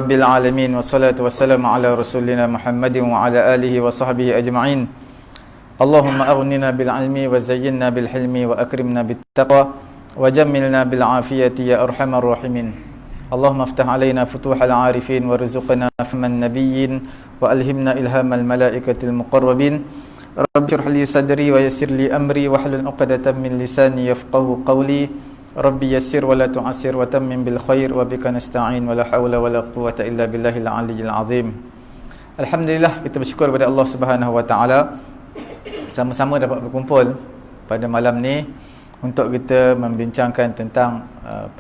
Rabbil alamin wassalatu wassalamu ala rasulina Muhammadin wa ala alihi wa sahbihi ajma'in. Allahumma aghnina bil ilmi wa zayyinna bil hilmi wa akrimna bit taqwa wa jammilna bil afiyati ya arhamar rahimin. Allahumma aftah alaina futuhal arifin warzuqna fahman nabiyyin wa alhimna ilhamal malaikatil muqarrabin. Rabbi shrah li sadri wa yassir li amri wahlul 'uqdatam min lisani yafqahu qawli. Rabbi yassir wa la tu'assir wa tammim bil khair wa bika nasta'in wa la hawla wa la quwwata illa billahil aliyyil azim. Alhamdulillah, kita bersyukur kepada Allah Subhanahu wa taala sama-sama dapat berkumpul pada malam ni untuk kita membincangkan tentang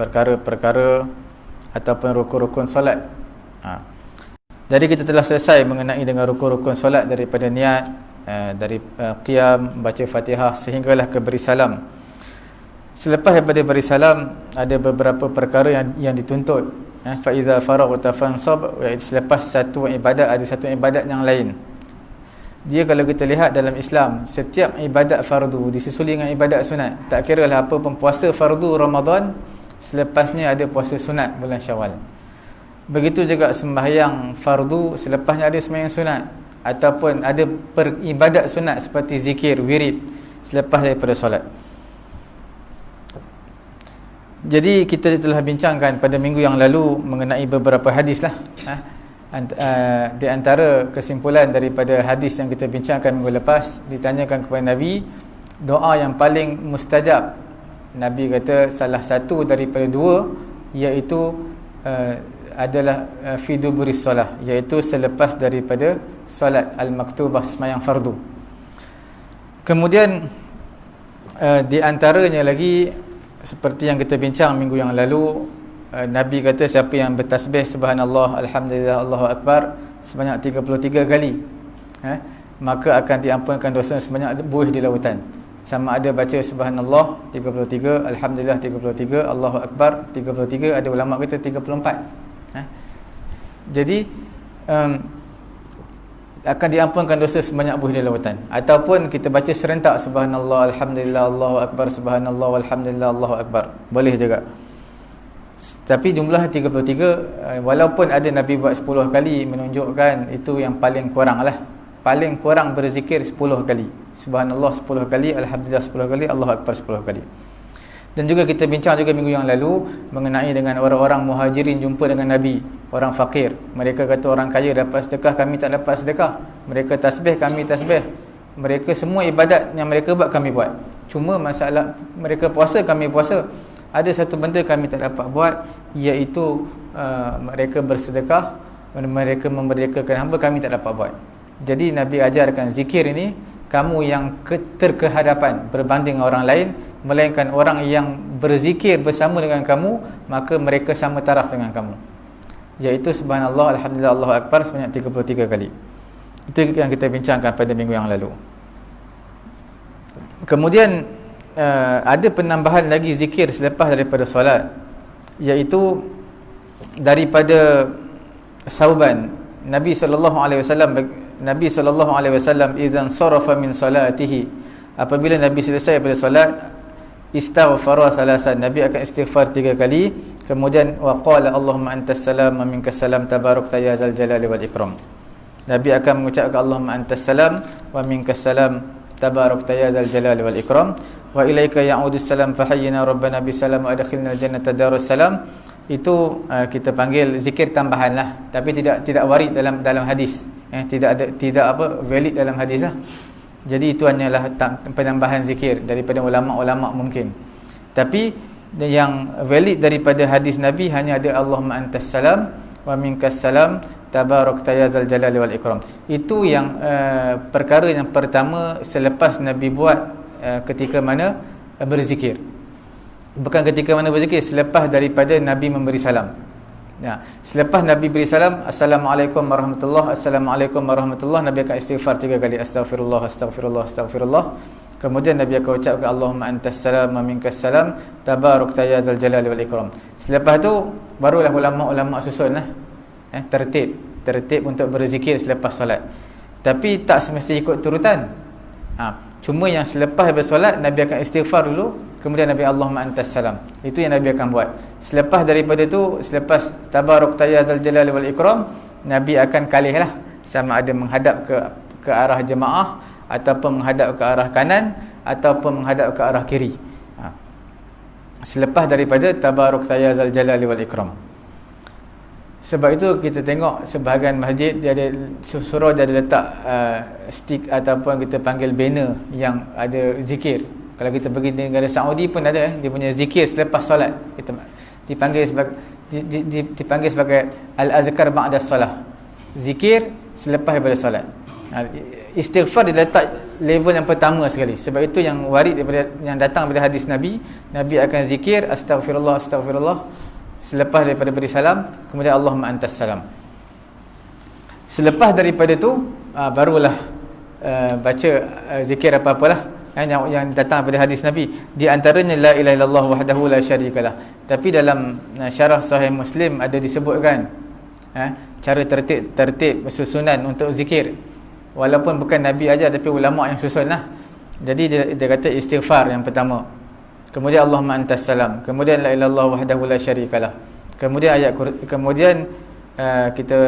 perkara-perkara ataupun rukun-rukun solat. Jadi kita telah selesai mengenai dengan rukun-rukun solat daripada niat, dari qiyam, baca Fatihah sehinggalah ke beri salam. Selepas daripada beri salam, ada beberapa perkara yang dituntut. Fa iza faraghta fansab, selepas satu ibadat ada satu ibadat yang lain. Dia kalau kita lihat dalam Islam, setiap ibadat fardu disusuli dengan ibadat sunat. Tak kira lah apa pun, puasa fardu Ramadan, selepasnya ada puasa sunat bulan Syawal. Begitu juga sembahyang fardu, selepasnya ada sembahyang sunat, ataupun ada ibadat sunat seperti zikir, wirid selepas daripada solat. Jadi kita telah bincangkan pada minggu yang lalu mengenai beberapa hadis lah. Di antara kesimpulan daripada hadis yang kita bincangkan minggu lepas, ditanyakan kepada Nabi doa yang paling mustajab. Nabi kata salah satu daripada dua, iaitu adalah fi duburis solah, iaitu selepas daripada solat al-maktubah, sembahyang fardu. Kemudian di antaranya lagi, seperti yang kita bincang minggu yang lalu, Nabi kata siapa yang bertasbih subhanallah, alhamdulillah, Allahu akbar sebanyak 33 kali, maka akan diampunkan dosa sebanyak buih di lautan. Sama ada baca subhanallah 33, alhamdulillah 33, Allahu akbar 33, ada ulama kata 34. Jadi akan diampunkan dosa sebanyak buih di lautan. Ataupun kita baca serentak subhanallah, alhamdulillah, Allahu akbar, subhanallah, walhamdulillah, Allahu akbar, boleh juga. Tapi jumlah 33, walaupun ada Nabi buat 10 kali, menunjukkan itu yang paling kurang lah. Paling kurang berzikir 10 kali, subhanallah 10 kali, alhamdulillah 10 kali, Allahu akbar 10 kali. Dan juga kita bincang juga minggu yang lalu mengenai dengan orang-orang muhajirin jumpa dengan Nabi, orang fakir. Mereka kata orang kaya dapat sedekah, kami tak dapat sedekah. Mereka tasbih, kami tasbih. Mereka semua ibadat yang mereka buat, kami buat. Cuma masalah mereka puasa, kami puasa. Ada satu benda kami tak dapat buat, iaitu mereka bersedekah, mereka memerdekakan hamba, kami tak dapat buat. Jadi Nabi ajarkan zikir ini, kamu yang terkehadapan berbanding orang lain, melainkan orang yang berzikir bersama dengan kamu, maka mereka sama taraf dengan kamu, iaitu subhanallah, alhamdulillah, Allahu akbar sebanyak 33 kali. Itu yang kita bincangkan pada minggu yang lalu. Kemudian ada penambahan lagi zikir selepas daripada solat, iaitu daripada sauban Nabi sallallahu alaihi wasallam idzan sarafa min salatihi, apabila Nabi selesai pada solat, istaghfara salasan, Nabi akan istighfar 3 kali. Kemudian waqala Allahumma antas salam wa minkas salam tabarakta ya zal jalali wal ikram, Nabi akan mengucapkan Allahumma antas salam wa minkas salam tabarakta ya zal jalali wal ikram wa ilaika ya'udus salam fahayyina rabbana bisalam wa adkhilna jannata darus salam. Itu kita panggil zikir tambahan lah, tapi tidak warid dalam hadis, tidak valid dalam hadis lah. Jadi itu hanyalah penambahan zikir daripada ulama-ulama mungkin. Tapi yang valid daripada hadis Nabi hanya ada Allahumma antas salam wa minkas salam tabarakta ya zal jalali wal ikram. Itu yang perkara yang pertama selepas Nabi buat ketika mana berzikir. Bukan ketika mana berzikir, selepas daripada Nabi memberi salam. Selepas Nabi beri salam, assalamualaikum warahmatullahi, assalamualaikum warahmatullahi, Nabi akan istighfar 3 kali, astaghfirullah, astaghfirullah, astaghfirullah. Kemudian Nabi akan ucapkan Allahumma antas salam wa minkas salam tabarakta ya zal jalali wal ikram. Selepas tu barulah ulama-ulama susun lah, tertib untuk berzikir selepas solat. Tapi tak semesti ikut turutan. Cuma yang selepas bersolat Nabi akan istighfar dulu, kemudian Nabi Allahumma antas salam. Itu yang Nabi akan buat. Selepas daripada tu, selepas tabarak ya zal jalali wal ikram, Nabi akan kalihlah, sama ada menghadap ke arah jemaah ataupun menghadap ke arah kanan ataupun menghadap ke arah kiri. Selepas daripada tabarak ya zal jalali wal ikram. Sebab itu kita tengok sebahagian masjid dia ada surau, dia ada letak stick ataupun kita panggil banner yang ada zikir. Kalau kita pergi di negara Saudi pun ada dia punya zikir selepas solat. Kita dipanggil sebagai al-azkar ba'da solat. Zikir selepas daripada solat. Istighfar diletak level yang pertama sekali. Sebab itu yang warid daripada yang datang daripada hadis Nabi, Nabi akan zikir astaghfirullah astaghfirullah selepas daripada beri salam, kemudian Allahumma antas salam. Selepas daripada tu barulah baca zikir apa-apalah yang datang daripada hadis Nabi. Di antaranya la ilaha illallah wahdahu la syarikalah. Tapi dalam syarah Sahih Muslim ada disebutkan cara tertib susunan untuk zikir. Walaupun bukan Nabi aja, tapi ulama yang susunlah. Jadi dia kata istighfar yang pertama, kemudian Allahumma antas salam, kemudian la ilaha illallah wahdahu la syarikalah, kemudian kemudian kita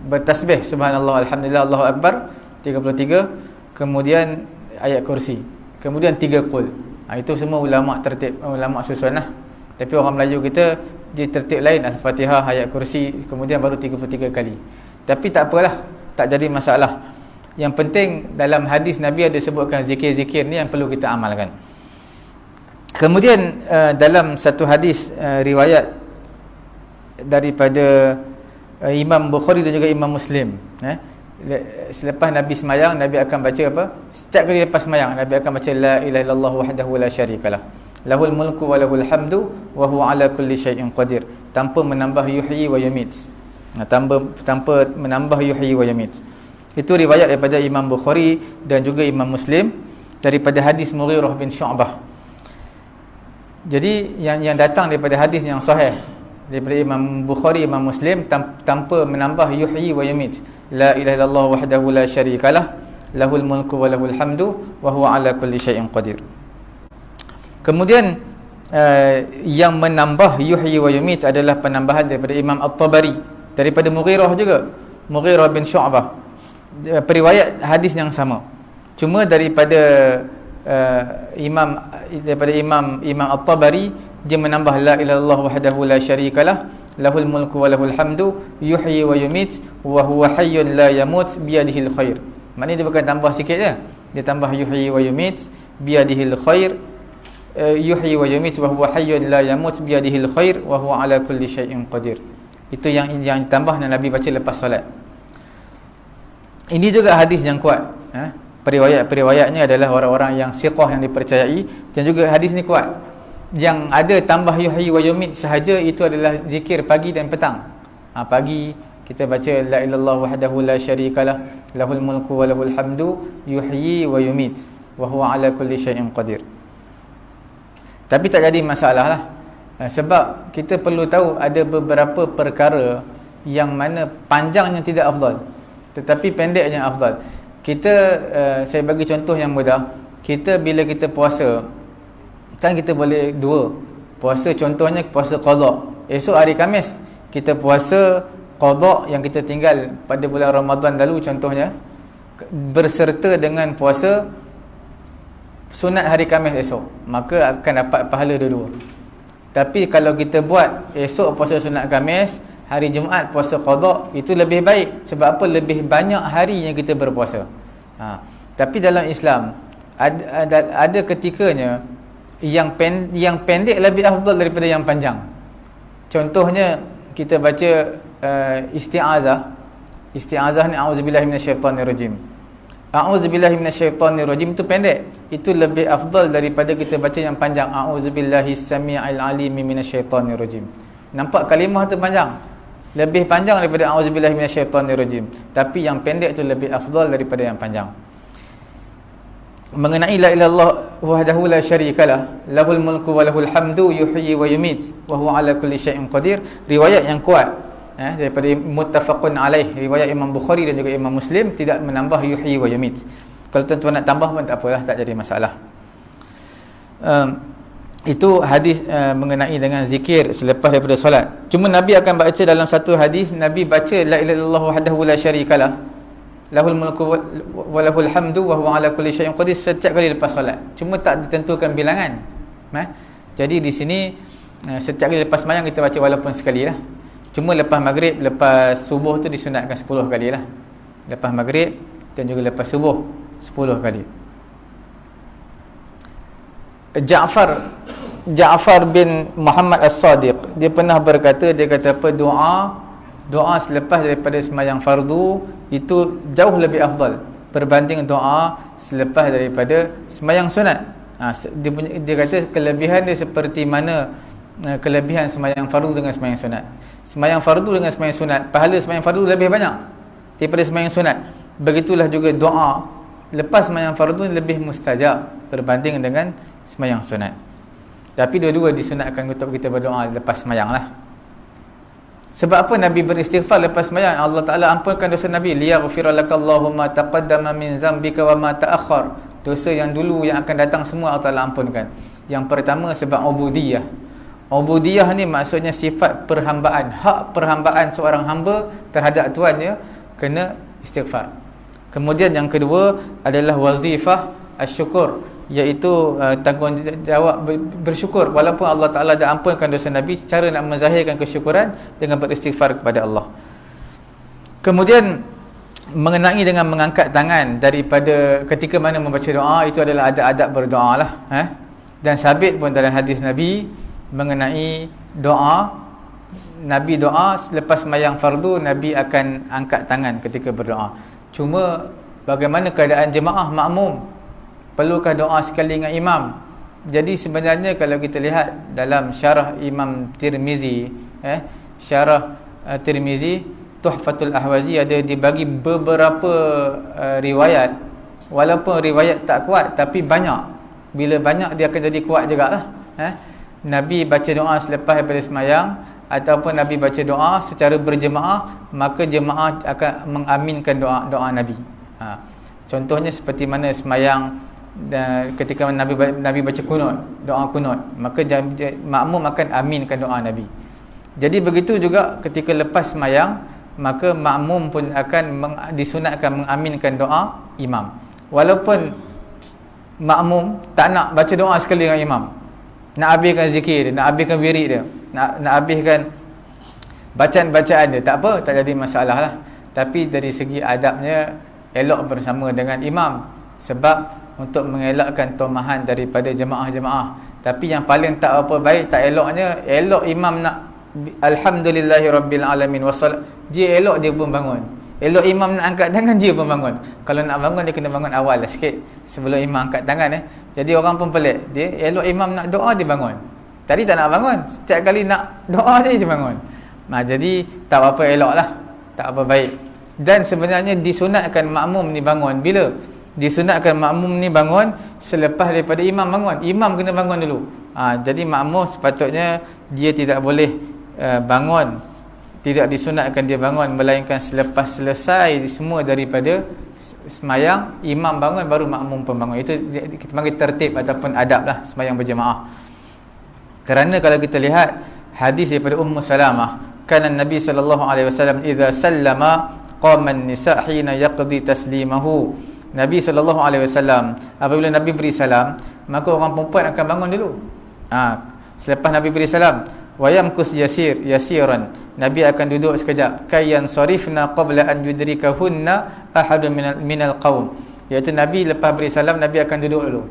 bertasbih subhanallah alhamdulillah Allahu akbar 33, kemudian ayat kursi, kemudian 3 qul. Itu semua ulama tertib, ulama susunlah. Tapi orang Melayu kita di tertib lain, al-Fatihah, ayat kursi, kemudian baru 33 kali. Tapi tak apalah, tak jadi masalah. Yang penting dalam hadis Nabi ada sebutkan zikir-zikir ni yang perlu kita amalkan. Kemudian dalam satu hadis riwayat daripada Imam Bukhari dan juga Imam Muslim, selepas Nabi semayang, Nabi akan baca apa? Setiap kali lepas semayang, Nabi akan baca la ilaha illallah wahdahu la syarikalah, lahul mulku wa lahul hamdu wa huwa ala kulli syai'in qadir, tanpa menambah yuhyi wa yumit. Tanpa menambah yuhyi wa yumit. Itu riwayat daripada Imam Bukhari dan juga Imam Muslim daripada hadis Mughirah bin Syu'bah. Jadi yang datang daripada hadis yang sahih daripada Imam Bukhari, Imam Muslim, tanpa menambah yuhyi wa yumit, la ilaha illallah wahdahu la syarikalah, lahul mulku wa lahul hamdu wa huwa ala kulli syai'in qadir. Kemudian yang menambah yuhyi wa yumit adalah penambahan daripada Imam At-Tabari daripada Mughirah juga, Mughirah bin Syu'bah, periwayat hadis yang sama, cuma daripada Imam At-Tabari dia menambah la ilaha illallah wahdahu la syarikalah, lahul mulku wa lahul hamdu yuhyi wa yumit wa huwa hayyun la yamut biyadihil khair. Maknanya dia bukan tambah sikit je, dia tambah yuhyi wa yumit biyadihil khair, yuhyi wa yumit wa huwa hayyun la yamut biyadihil khair wa huwa ala kulli syai'in qadir. Itu yang tambah dan Nabi baca lepas solat. Ini juga hadis yang kuat. Periwayatnya adalah orang-orang yang siqah, yang dipercayai, dan juga hadis ni kuat. Yang ada tambah yuhyi wa yumit sahaja itu adalah zikir pagi dan petang. Pagi kita baca la ilallah wahdahu la syarikalah, lahul mulku wa lahul hamdu yuhyi wa yumit wa huwa ala kulli syai'in qadir. Tapi tak jadi masalah lah. Sebab kita perlu tahu ada beberapa perkara yang mana panjangnya tidak afdal, tetapi pendeknya afdal. Saya bagi contoh yang mudah. Kita bila kita puasa, kan kita boleh dua puasa. Contohnya puasa qada. Esok hari Khamis kita puasa qada yang kita tinggal pada bulan Ramadan lalu contohnya, berserta dengan puasa sunat hari Khamis esok, maka akan dapat pahala dua-dua. Tapi kalau kita buat esok puasa sunat Khamis, hari Jumaat puasa qada, itu lebih baik. Sebab apa? Lebih banyak hari yang kita berpuasa. Tapi dalam Islam ada ketikanya yang pendek lebih afdal daripada yang panjang. Contohnya kita baca isti'azah. Isti'azah ni a'udzubillahi minasyaitonirrajim. A'udzubillahi minasyaitonirrajim itu pendek. Itu lebih afdal daripada kita baca yang panjang, a'udzubillahis samii'il alimi minasyaitonirrajim. Nampak kalimah tu panjang, lebih panjang daripada a'udzubillahi minasyaitonirrajim, tapi yang pendek tu lebih afdal daripada yang panjang. Mengenai la ilaha illallah wahdahu la syarikalah, lahul mulku wa lahul hamdu yuhyi wa yumit wa huwa ala kulli syai'in qadir, riwayat yang kuat daripada muttafaqun alaih, riwayat Imam Bukhari dan juga Imam Muslim, tidak menambah yuhyi wa yumit. Kalau tuan-tuan nak tambah pun tak apalah, tak jadi masalah. Itu hadis mengenai dengan zikir selepas daripada solat. Cuma Nabi akan baca dalam satu hadis, Nabi baca la ilaha illallah wahdahu la syarikalah lahul mulku wa lahul hamdu wa huwa ala kulli syai'in qadir setiap kali lepas solat. Cuma tak ditentukan bilangan. Jadi di sini setiap kali lepas sembahyang kita baca walaupun sekali lah. Cuma lepas maghrib, lepas subuh tu disunatkan 10 kali lah. Lepas maghrib dan juga lepas subuh 10 kali. Ja'far bin Muhammad As-Sadiq, dia pernah berkata, dia kata apa, doa selepas daripada sembahyang fardu itu jauh lebih afdal berbanding doa selepas daripada sembahyang sunat. Dia kata kelebihan dia seperti mana kelebihan sembahyang fardu dengan sembahyang sunat. Sembahyang fardu dengan sembahyang sunat, pahala sembahyang fardu lebih banyak daripada sembahyang sunat. Begitulah juga doa lepas sembahyang fardu lebih mustajab berbanding dengan sembahyang sunat. Tapi dua-dua disunatkan untuk kita berdoa lepas sembahyang lah. Sebab apa Nabi beristighfar lepas sembahyang? Allah Ta'ala ampunkan dosa Nabi. Liyaghfira lakallahu ma taqaddama min zambika wa ma ta'akhkhar. Dosa yang dulu yang akan datang semua Allah Ta'ala ampunkan. Yang pertama sebab ubudiyah. Ubudiyah ni maksudnya sifat perhambaan, hak perhambaan seorang hamba terhadap tuannya kena istighfar. Kemudian yang kedua adalah wazifah asyukur, iaitu tanggungjawab bersyukur. Walaupun Allah Ta'ala dah ampunkan dosa Nabi, cara nak menzahirkan kesyukuran dengan beristighfar kepada Allah. Kemudian mengenai dengan mengangkat tangan daripada ketika mana membaca doa, itu adalah adab-adab berdoa lah. Dan sabit pun dalam hadis Nabi mengenai doa, Nabi doa selepas sembahyang fardu, Nabi akan angkat tangan ketika berdoa. Cuma bagaimana keadaan jemaah makmum? Perlukah doa sekali dengan imam? Jadi sebenarnya kalau kita lihat dalam syarah Imam Tirmizi, syarah Tirmizi Tuhfatul Ahwazi, ada dibagi beberapa riwayat. Walaupun riwayat tak kuat, tapi banyak. Bila banyak dia akan jadi kuat jugalah. Nabi baca doa selepas daripada sembahyang, ataupun Nabi baca doa secara berjemaah, maka jemaah akan mengaminkan doa Nabi. Contohnya seperti mana sembahyang ketika Nabi baca kunut, doa kunut, maka makmum akan aminkan doa Nabi. Jadi begitu juga ketika lepas sembahyang, maka makmum pun akan disunatkan mengaminkan doa imam. Walaupun makmum tak nak baca doa sekali dengan imam, nak habiskan zikir dia, nak habiskan wirid dia, nak habiskan bacaan-bacaan dia, tak apa, tak jadi masalah lah. Tapi dari segi adabnya elok bersama dengan imam, sebab untuk mengelakkan tomahan daripada jemaah-jemaah. Tapi yang paling tak apa baik, tak eloknya, elok imam nak alhamdulillahirabbil alamin wassalam, dia elok dia pun bangun. Elok imam nak angkat tangan, dia pun bangun. Kalau nak bangun, dia kena bangun awal lah sikit sebelum imam angkat tangan. Jadi orang pun pelik, dia elok imam nak doa, dia bangun. Tadi tak nak bangun, setiap kali nak doa je dia bangun. Jadi tak apa elok lah, tak apa baik. Dan sebenarnya disunatkan makmum ni bangun bila? Disunatkan makmum ni bangun selepas daripada imam bangun. Imam kena bangun dulu. Jadi makmum sepatutnya dia tidak boleh bangun, tidak disunatkan dia bangun, melainkan selepas selesai semua daripada sembahyang, imam bangun baru makmum pun bangun. Itu kita panggil tertib ataupun adab lah sembahyang berjemaah. Kerana kalau kita lihat hadis daripada Ummu Salamah, kana Nabi sallallahu alaihi wasallam idza sallama qama an-nisa hina yaqdi taslimahu. Nabi sallallahu alaihi wasallam apabila Nabi beri salam, maka orang perempuan akan bangun dulu. Selepas Nabi beri salam, wa yamkus yasiran, Nabi akan duduk sekejap, kayan sarifna qabla an yudrikahunna ahadun minal qaum, iaitu Nabi lepas beri salam, Nabi akan duduk dulu.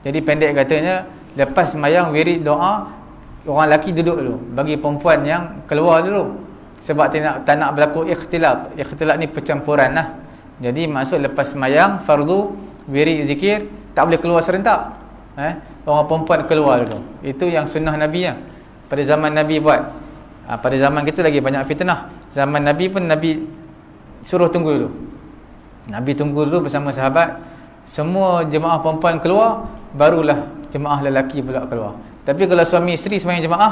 Jadi pendek katanya, lepas sembahyang wirid doa, orang lelaki duduk dulu, bagi perempuan yang keluar dulu, sebab tak nak berlaku ikhtilat. Ikhtilat ni percampuran lah. Jadi maksud lepas sembahyang fardu wirid zikir tak boleh keluar serentak. Orang perempuan keluar dulu. Itu yang sunnah Nabi ya. Pada zaman Nabi buat. Pada zaman kita lagi banyak fitnah. Zaman Nabi pun Nabi suruh tunggu dulu. Nabi tunggu dulu bersama sahabat. Semua jemaah perempuan keluar, barulah jemaah lelaki pula keluar. Tapi kalau suami isteri sembahyang jemaah,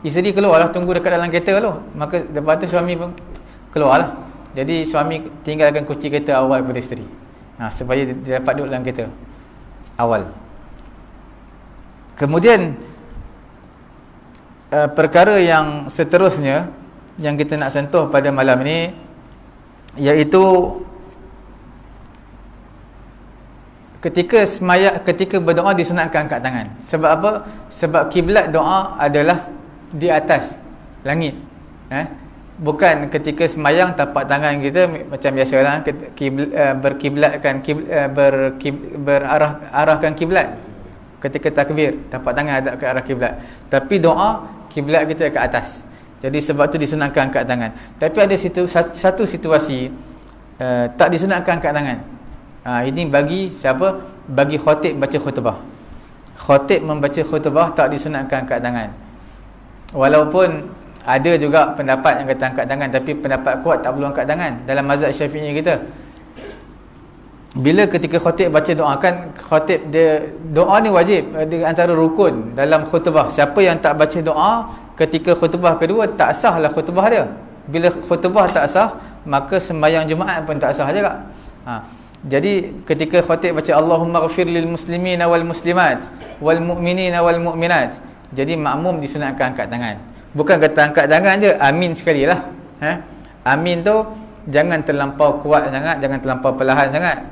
isteri keluarlah, tunggu dekat dalam kereta dulu. Maka lepas tu suami pun keluarlah. Jadi suami tinggalkan kunci kereta awal pada isteri. Supaya dia dapat duduk dalam kereta awal. Kemudian perkara yang seterusnya yang kita nak sentuh pada malam ini, iaitu ketika berdoa disunatkan angkat tangan. Sebab apa? Sebab kiblat doa adalah di atas langit. Bukan ketika semayang tapak tangan kita macam biasalah, berkiblatkan arahkan kiblat. Ketika takbir, tapak tangan ada ke arah kiblat. Tapi doa, kiblat kita ke atas. Jadi sebab tu disunatkan angkat tangan. Tapi ada satu situasi tak disunatkan angkat tangan. Ini bagi siapa? Bagi khatib baca khutbah. Khatib membaca khutbah tak disunatkan angkat tangan. Walaupun ada juga pendapat yang kata angkat tangan, tapi pendapat kuat tak perlu angkat tangan dalam mazhab Syafi'i kita. Bila ketika khatib baca doa, kan khatib dia, doa ni wajib, di antara rukun dalam khutbah. Siapa yang tak baca doa ketika khutbah kedua, tak sah lah khutbah dia. Bila khutbah tak sah, maka sembahyang Jumaat pun tak sah juga. Jadi ketika khatib baca Allahumma ghafir lil muslimina wal muslimat wal mu'minina wal mu'minat, jadi makmum disunatkan angkat tangan. Bukan kata angkat tangan je, amin sekali lah. Amin tu jangan terlampau kuat sangat, jangan terlampau perlahan sangat.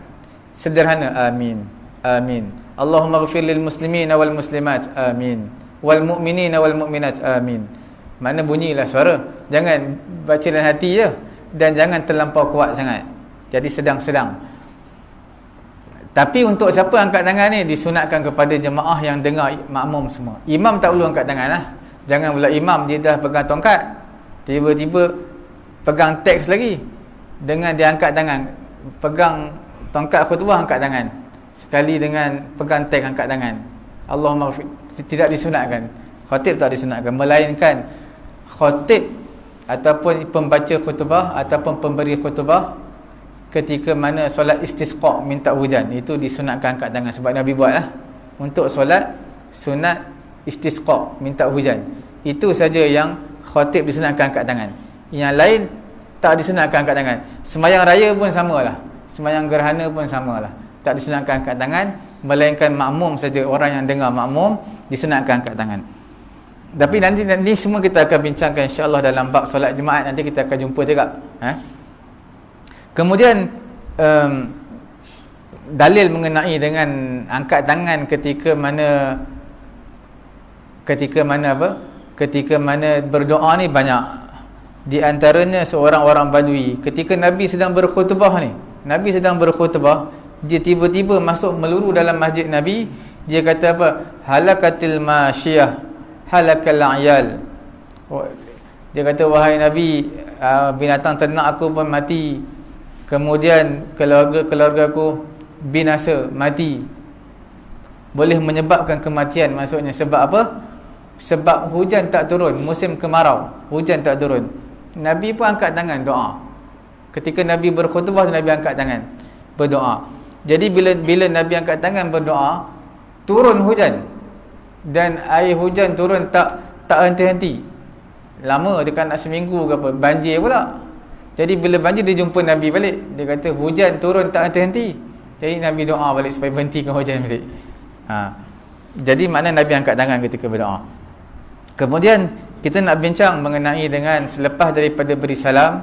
Sederhana, amin, amin. Allahumma ghafir lil muslimina wal muslimat, amin. Wal mu'minina wal mu'minat, amin. Mana bunyilah suara. Jangan baca dalam hati je, dan jangan terlampau kuat sangat. Jadi sedang-sedang. Tapi untuk siapa angkat tangan ni disunatkan kepada jemaah yang dengar, makmum semua. Imam tak perlu angkat tangan lah. Jangan pula imam dia dah pegang tongkat, tiba-tiba pegang teks lagi, dengan dia angkat tangan. Pegang tongkat khutbah angkat tangan, sekali dengan pegang teks angkat tangan. Allahumma tidak disunatkan. Khatib tak disunatkan, melainkan khatib ataupun pembaca khutbah ataupun pemberi khutbah ketika mana solat istisqa, minta hujan, itu disunatkan angkat tangan. Sebab Nabi buat lah untuk solat sunat istisqa, minta hujan. Itu saja yang khatib disunatkan angkat tangan. Yang lain tak disunatkan angkat tangan. Sembahyang raya pun samalah, sembahyang gerhana pun samalah, tak disunatkan angkat tangan, melainkan makmum saja, orang yang dengar makmum disunatkan angkat tangan. Tapi nanti semua kita akan bincangkan insya-Allah dalam bab solat Jumaat, nanti kita akan jumpa juga. Kemudian dalil mengenai dengan angkat tangan ketika mana berdoa ni banyak. Di antaranya seorang orang Badui, ketika Nabi sedang berkhutbah ni, Nabi sedang berkhutbah, dia tiba-tiba masuk meluru dalam masjid Nabi. Dia kata apa? Halakatil masyiyah, halakal ayal. Dia kata, wahai Nabi, binatang ternak aku pun mati, kemudian keluarga aku binasa, mati. Boleh menyebabkan kematian. Maksudnya sebab apa? Sebab hujan tak turun, musim kemarau, hujan tak turun. Nabi pun angkat tangan doa. Ketika Nabi berkhutbah, Nabi angkat tangan berdoa. Jadi bila Nabi angkat tangan berdoa, turun hujan, dan air hujan turun tak henti-henti. Lama, dekat nak seminggu ke apa, banjir pula. Jadi bila banjir, dia jumpa Nabi balik, dia kata hujan turun tak henti-henti. Jadi Nabi doa balik supaya berhentikan hujan balik. Jadi makna Nabi angkat tangan ketika berdoa. Kemudian kita nak bincang mengenai dengan selepas daripada beri salam,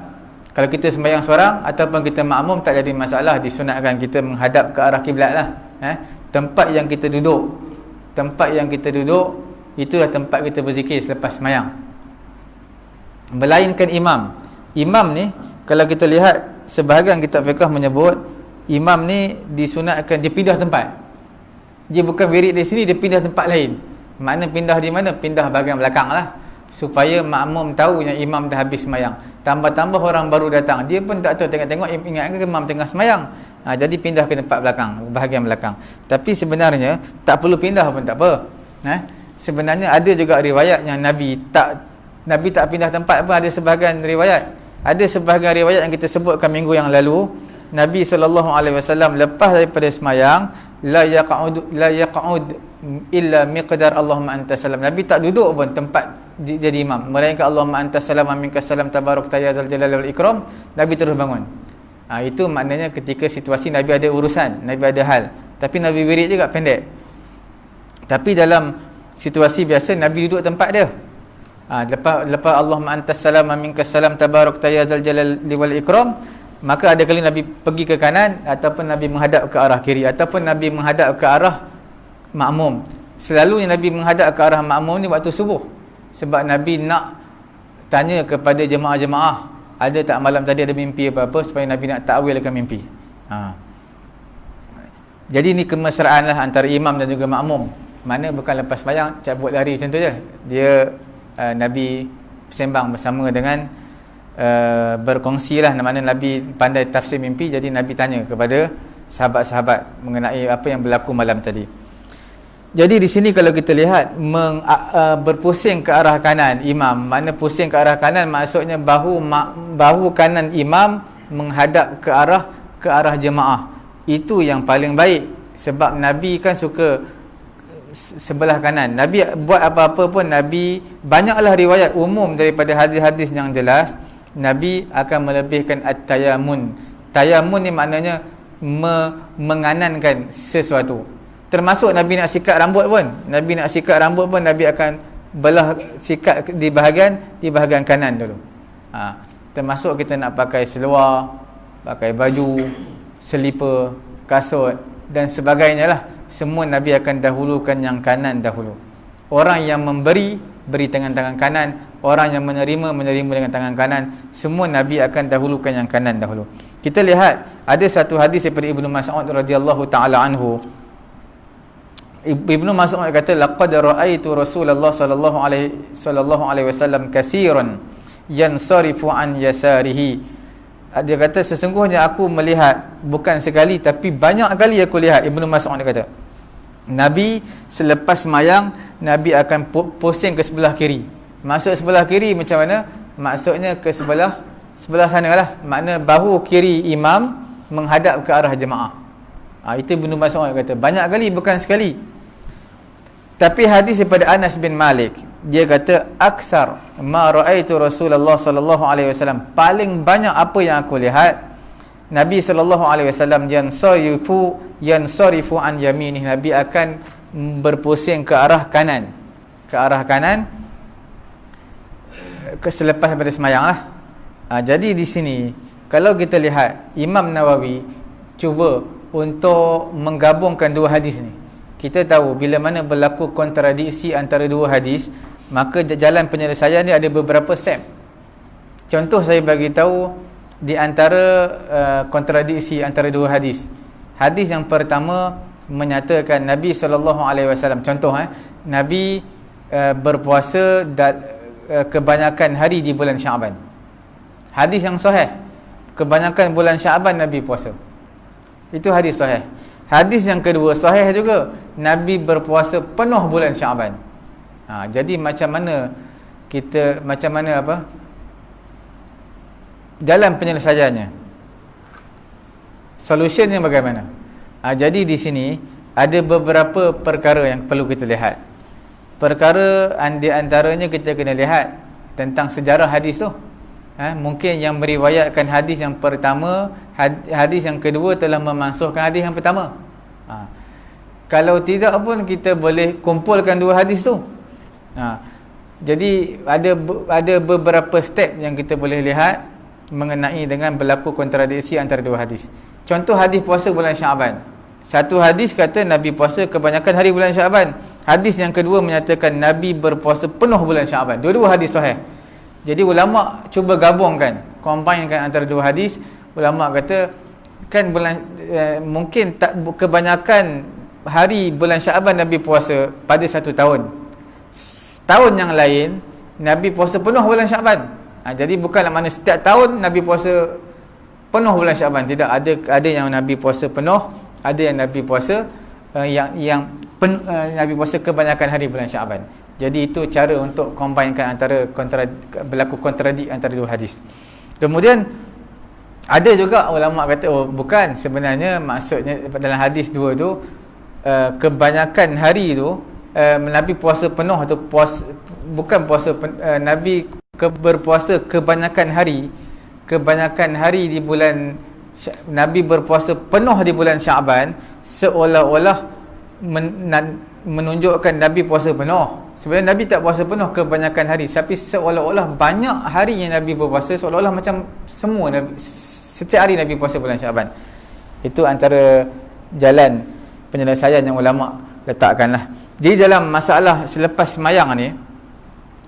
kalau kita sembahyang seorang ataupun kita makmum tak jadi masalah, disunatkan kita menghadap ke arah kiblat lah. Tempat yang kita duduk, itulah tempat kita berzikir selepas sembahyang. Melainkan imam ni, kalau kita lihat sebahagian kitab fiqh menyebut imam ni disunatkan dia pindah tempat. Dia bukan wirid di sini, dia pindah tempat lain. Makna pindah di mana? Pindah bahagian belakang lah, supaya makmum tahu yang imam dah habis semayang. Tambah-tambah orang baru datang, dia pun tak tahu, tengok-tengok ingat ke imam tengah semayang. Jadi pindah ke tempat belakang, bahagian belakang. Tapi sebenarnya tak perlu pindah pun tak apa. Sebenarnya ada juga riwayat yang Nabi tak pindah tempat pun, ada sebahagian riwayat. Ada sebahagian riwayat yang kita sebutkan minggu yang lalu, Nabi SAW lepas daripada semayang, la yaq'ud illa miqdar Allahumma anta salam. Nabi tak duduk pun tempat jadi imam, melainkan Allahumma anta salam wa minkas salam tabarakta ya zal jalali wal ikram, Nabi terus bangun. Itu maknanya ketika situasi Nabi ada urusan, Nabi ada hal. Tapi Nabi wirid juga pendek. Tapi dalam situasi biasa Nabi duduk tempat dia. Lepas Allahumma antas salam wa minkas salam tabarakta ya dzal jalali wal ikram, maka ada kali Nabi pergi ke kanan, ataupun Nabi menghadap ke arah kiri, ataupun Nabi menghadap ke arah makmum. Selalunya Nabi menghadap ke arah makmum ni waktu subuh, sebab Nabi nak tanya kepada jemaah-jemaah, ada tak malam tadi ada mimpi apa-apa, supaya Nabi nak takwilkan mimpi. Jadi ni kemesraan lah antara imam dan juga makmum. Mana bukan lepas sembahyang cabut lari macam tu je. Dia Nabi sembang bersama dengan berkongsi lah, mana Nabi pandai tafsir mimpi. Jadi Nabi tanya kepada sahabat-sahabat mengenai apa yang berlaku malam tadi. Jadi di sini kalau kita lihat berpusing ke arah kanan imam, mana pusing ke arah kanan maksudnya bahu kanan imam menghadap ke arah jemaah. Itu yang paling baik, sebab Nabi kan suka sebelah kanan. Nabi buat apa-apa pun, Nabi banyaklah riwayat umum daripada hadis-hadis yang jelas, Nabi akan melebihkan at-tayamun. Tayamun ni maknanya menganankan sesuatu. Termasuk Nabi nak sikat rambut pun. Nabi nak sikat rambut pun Nabi akan belah sikat di bahagian kanan dulu. Termasuk kita nak pakai seluar, pakai baju, selipar, kasut dan sebagainya lah. Semua Nabi akan dahulukan yang kanan dahulu. Orang yang memberi, beri dengan tangan kanan. Orang yang menerima dengan tangan kanan. Semua Nabi akan dahulukan yang kanan dahulu. Kita lihat ada satu hadis daripada Ibnu Mas'ud radhiyallahu taala anhu. Ibnu Mas'ud kata, laqad ra'aitu Rasulullah sallallahu alaihi wasallam katsiran yansarifu an yasarihi. Dia kata, sesungguhnya aku melihat, bukan sekali tapi banyak kali aku lihat. Ibnu Mas'ud kata, Nabi selepas semayang, Nabi akan pusing ke sebelah kiri. Maksud sebelah kiri macam mana? Maksudnya ke sebelah sana lah. Makna bahu kiri imam menghadap ke arah jemaah. Itu Ibnu Mas'ud kata, banyak kali, bukan sekali. Tapi hadis daripada Anas bin Malik, dia kata, aksar ma ra'aitu Rasulullah sallallahu alaihi wasallam, paling banyak apa yang aku lihat Nabi sallallahu alaihi wasallam yansarifu an yaminih, Nabi akan berpusing ke arah kanan, selepas daripada semayang lah. Jadi di sini kalau kita lihat, Imam Nawawi cuba untuk menggabungkan dua hadis ni. Kita tahu bila mana berlaku kontradiksi antara dua hadis, maka jalan penyelesaian dia ada beberapa step. Contoh saya bagi tahu di antara kontradiksi antara dua hadis. Hadis yang pertama menyatakan Nabi SAW, contoh Nabi berpuasa kebanyakan hari di bulan Syaban. Hadis yang sahih, kebanyakan bulan Syaban Nabi puasa. Itu hadis sahih. Hadis yang kedua sahih juga, Nabi berpuasa penuh bulan Syaban. Jadi macam mana jalan penyelesaiannya, solutionnya bagaimana? Jadi di sini ada beberapa perkara yang perlu kita lihat. Perkara di antaranya kita kena lihat tentang sejarah hadis tu. Mungkin yang meriwayatkan hadis yang pertama, hadis yang kedua telah memansuhkan hadis yang pertama. Kalau tidak pun kita boleh kumpulkan dua hadis tu. Jadi ada beberapa step yang kita boleh lihat mengenai dengan berlaku kontradiksi antara dua hadis. Contoh hadis puasa bulan Syaban. Satu hadis kata Nabi puasa kebanyakan hari bulan Syaban. Hadis yang kedua menyatakan Nabi berpuasa penuh bulan Syaban. Dua-dua hadis sahih. Jadi ulama cuba gabungkan, combinekan antara dua hadis. Ulama kata kan mungkin tak kebanyakan hari bulan Syaban Nabi puasa pada satu tahun. Tahun yang lain Nabi puasa penuh bulan Syaban. Jadi bukanlah mana setiap tahun Nabi puasa penuh bulan Syaban. Tidak, ada yang Nabi puasa penuh, ada yang Nabi puasa Nabi puasa kebanyakan hari bulan Syaban. Jadi itu cara untuk combinekan antara berlaku kontradik antara dua hadis. Kemudian ada juga ulama kata bukan, sebenarnya maksudnya dalam hadis dua tu kebanyakan hari tu Nabi puasa penuh tu bukan puasa Nabi berpuasa kebanyakan hari di bulan Nabi berpuasa penuh di bulan Syaban, seolah-olah menunjukkan Nabi puasa penuh. Sebenarnya Nabi tak puasa penuh kebanyakan hari, tapi seolah-olah banyak hari yang Nabi berpuasa, seolah-olah macam semua Nabi, setiap hari Nabi puasa bulan Syaban. Itu antara jalan penyelesaian yang ulama letakkanlah. Jadi dalam masalah selepas semayang ni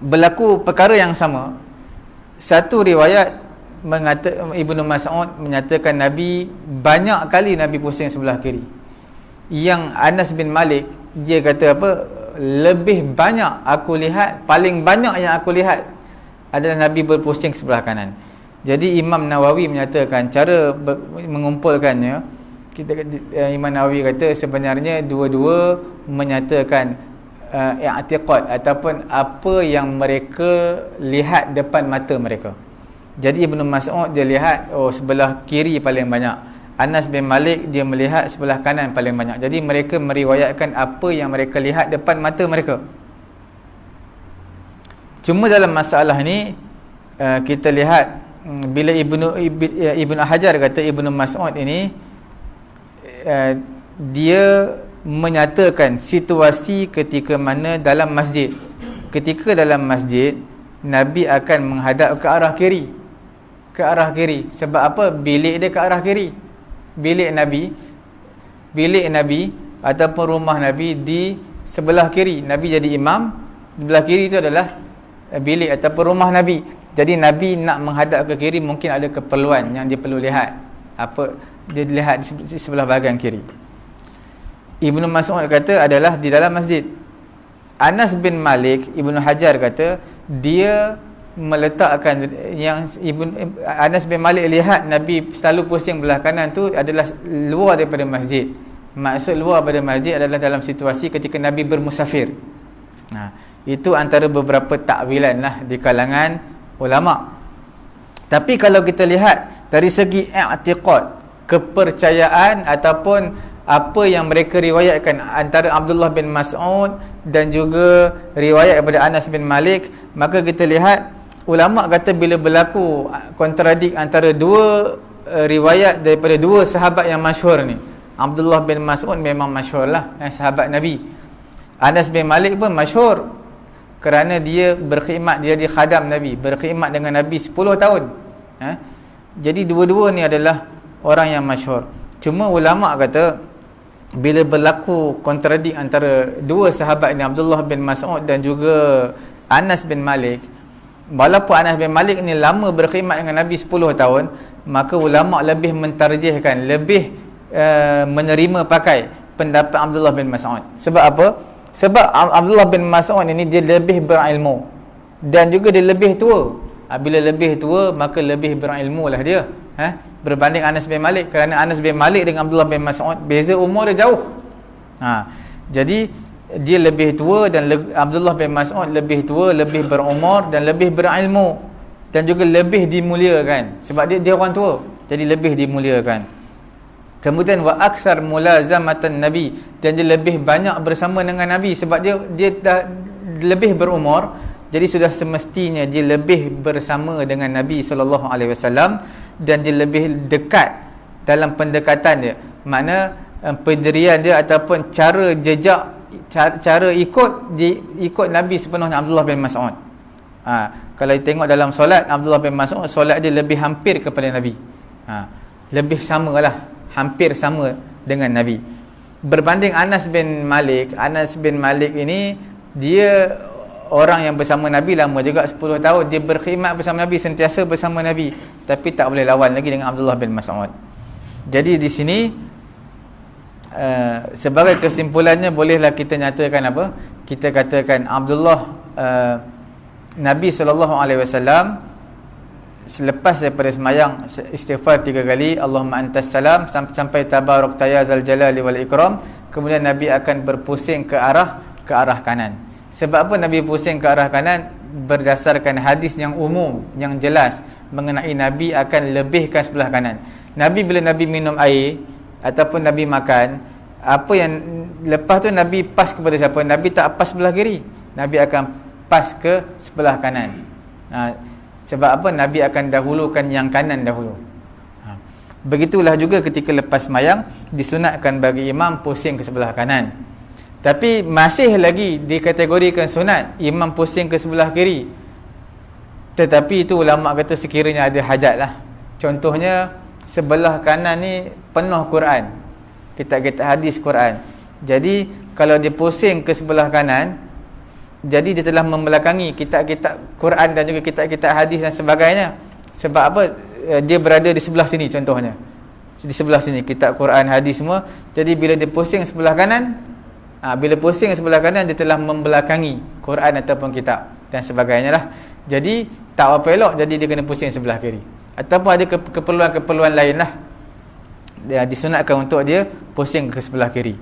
berlaku perkara yang sama. Satu riwayat Ibnu Mas'ud menyatakan Nabi banyak kali Nabi pusing sebelah kiri. Yang Anas bin Malik dia kata apa, lebih banyak aku lihat, paling banyak yang aku lihat adalah Nabi berpusing sebelah kanan. Jadi Imam Nawawi menyatakan cara mengumpulkannya, Imam Nawawi kata sebenarnya dua-dua menyatakan i'tiqad ataupun apa yang mereka lihat depan mata mereka. Jadi Ibnu Mas'ud dia lihat sebelah kiri paling banyak, Anas bin Malik dia melihat sebelah kanan paling banyak. Jadi mereka meriwayatkan apa yang mereka lihat depan mata mereka. Cuma dalam masalah ni kita lihat bila Ibnu Hajar kata Ibnu Mas'ud ini dia menyatakan situasi ketika mana dalam masjid. Ketika dalam masjid Nabi akan menghadap ke arah kiri. Ke arah kiri. Sebab apa? Bilik dia ke arah kiri. Bilik Nabi ataupun rumah Nabi di sebelah kiri. Nabi jadi imam, di sebelah kiri itu adalah bilik ataupun rumah Nabi. Jadi Nabi nak menghadap ke kiri, mungkin ada keperluan yang dia perlu lihat. Apa dia lihat di sebelah bahagian kiri. Ibnu Mas'ud kata adalah di dalam masjid. Anas bin Malik, Ibnu Hajar kata dia meletakkan yang Anas bin Malik lihat Nabi selalu pusing belah kanan tu adalah luar daripada masjid. Maksud luar daripada masjid adalah dalam situasi ketika Nabi bermusafir. Itu antara beberapa takwilan lah di kalangan ulama. Tapi kalau kita lihat dari segi i'tiqad, kepercayaan ataupun apa yang mereka riwayatkan antara Abdullah bin Mas'ud dan juga riwayat daripada Anas bin Malik, maka kita lihat ulama kata bila berlaku kontradik antara dua riwayat daripada dua sahabat yang masyhur ni, Abdullah bin Mas'ud memang masyhur lah, sahabat Nabi. Anas bin Malik pun masyhur kerana dia berkhidmat, dia jadi khadam Nabi, berkhidmat dengan Nabi 10 tahun. Jadi dua-dua ni adalah orang yang masyhur. Cuma ulama kata bila berlaku kontradik antara dua sahabat ini, Abdullah bin Mas'ud dan juga Anas bin Malik, walaupun Anas bin Malik ni lama berkhidmat dengan Nabi 10 tahun, maka ulama lebih mentarjihkan, lebih menerima pakai pendapat Abdullah bin Mas'ud. Sebab apa? Sebab Abdullah bin Mas'ud ini dia lebih berilmu dan juga dia lebih tua. Bila lebih tua maka lebih berilmu lah dia, berbanding Anas bin Malik, kerana Anas bin Malik dengan Abdullah bin Mas'ud beza umur dia jauh. Jadi dia lebih tua dan Abdullah bin Mas'ud lebih tua, lebih berumur dan lebih berilmu dan juga lebih dimuliakan sebab dia orang tua, jadi lebih dimuliakan. Kemudian wa akthar mulazamatan Nabi, dan dia lebih banyak bersama dengan Nabi sebab dia dah lebih berumur, jadi sudah semestinya dia lebih bersama dengan Nabi sallallahu alaihi wasallam dan dia lebih dekat dalam pendekatan dia. Makna pendirian dia ataupun cara jejak, cara ikut Nabi sepenuhnya Abdullah bin Mas'ud. Kalau tengok dalam solat, Abdullah bin Mas'ud solat dia lebih hampir kepada Nabi. Lebih samalah, hampir sama dengan Nabi. Berbanding Anas bin Malik, Anas bin Malik ini dia orang yang bersama Nabi lama juga, 10 tahun dia berkhidmat bersama Nabi, sentiasa bersama Nabi, tapi tak boleh lawan lagi dengan Abdullah bin Mas'ud. Jadi di sini sebagai kesimpulannya bolehlah kita nyatakan apa? Kita katakan Abdullah Nabi SAW selepas daripada semayang istighfar 3 kali, Allahumma antas salam, sampai tabarak ya zal jalali wal ikram, kemudian Nabi akan berpusing ke arah kanan. Sebab apa Nabi pusing ke arah kanan? Berdasarkan hadis yang umum, yang jelas mengenai Nabi akan lebihkan sebelah kanan. Nabi bila Nabi minum air ataupun Nabi makan, apa yang lepas tu Nabi pas kepada siapa? Nabi tak pas sebelah kiri, Nabi akan pas ke sebelah kanan. Sebab apa? Nabi akan dahulukan yang kanan dahulu. Begitulah juga ketika lepas mayang disunatkan bagi imam pusing ke sebelah kanan. Tapi masih lagi dikategorikan sunat imam pusing ke sebelah kiri. Tetapi itu ulama kata sekiranya ada hajat lah. Contohnya sebelah kanan ni penuh Quran, kitab-kitab hadis Quran. Jadi kalau dia pusing ke sebelah kanan, jadi dia telah membelakangi kitab-kitab Quran dan juga kitab-kitab hadis dan sebagainya. Sebab apa? Dia berada di sebelah sini contohnya. Di sebelah sini kitab Quran, hadis semua. Jadi bila dia pusing sebelah kanan, bila pusing sebelah kanan, dia telah membelakangi Quran ataupun kitab dan sebagainya lah. Jadi tak apa elok, jadi dia kena pusing sebelah kiri. Ataupun ada keperluan-keperluan lain lah, dia disunatkan untuk dia pusing ke sebelah kiri.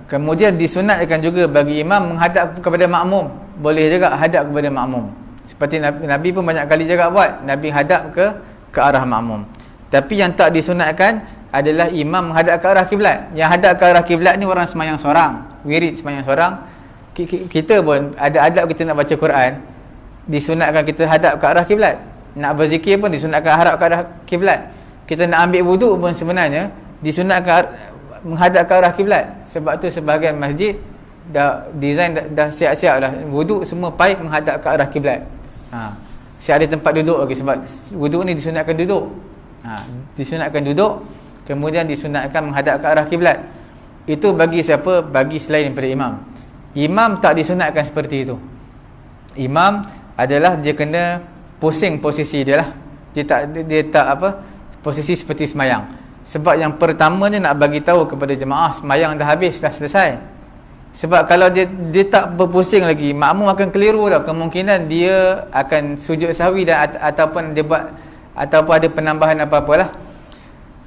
Kemudian disunatkan juga bagi imam menghadap kepada makmum. Boleh juga hadap kepada makmum. Seperti Nabi pun banyak kali juga buat, Nabi hadap ke arah makmum. Tapi yang tak disunatkan adalah imam menghadap ke arah kiblat. Yang hadap ke arah kiblat ni orang semayang seorang, wirid semayang seorang. Kita pun ada adab, kita nak baca Quran, disunatkan kita hadap ke arah kiblat. Nak berzikir pun disunatkan hadap ke arah kiblat. Kita nak ambil wuduk pun sebenarnya disunatkan menghadap ke arah kiblat. Sebab tu sebahagian masjid dah design dah siap-siap dah, wuduk semua paip menghadap ke arah kiblat. Siap ada tempat duduk lagi, sebab wuduk ni disunatkan duduk. Disunatkan duduk, kemudian disunatkan menghadap ke arah kiblat. Itu bagi siapa? Bagi selain daripada imam. Imam tak disunatkan seperti itu. Imam adalah dia kena pusing posisi dia lah. Dia tak apa, posisi seperti semayang. Sebab yang pertamanya nak bagi tahu kepada jemaah semayang dah habis, dah selesai. Sebab kalau dia tak berpusing lagi, makmum akan keliru tau. Kemungkinan dia akan sujud sahwi dan ataupun dia buat, ataupun ada penambahan apa-apalah.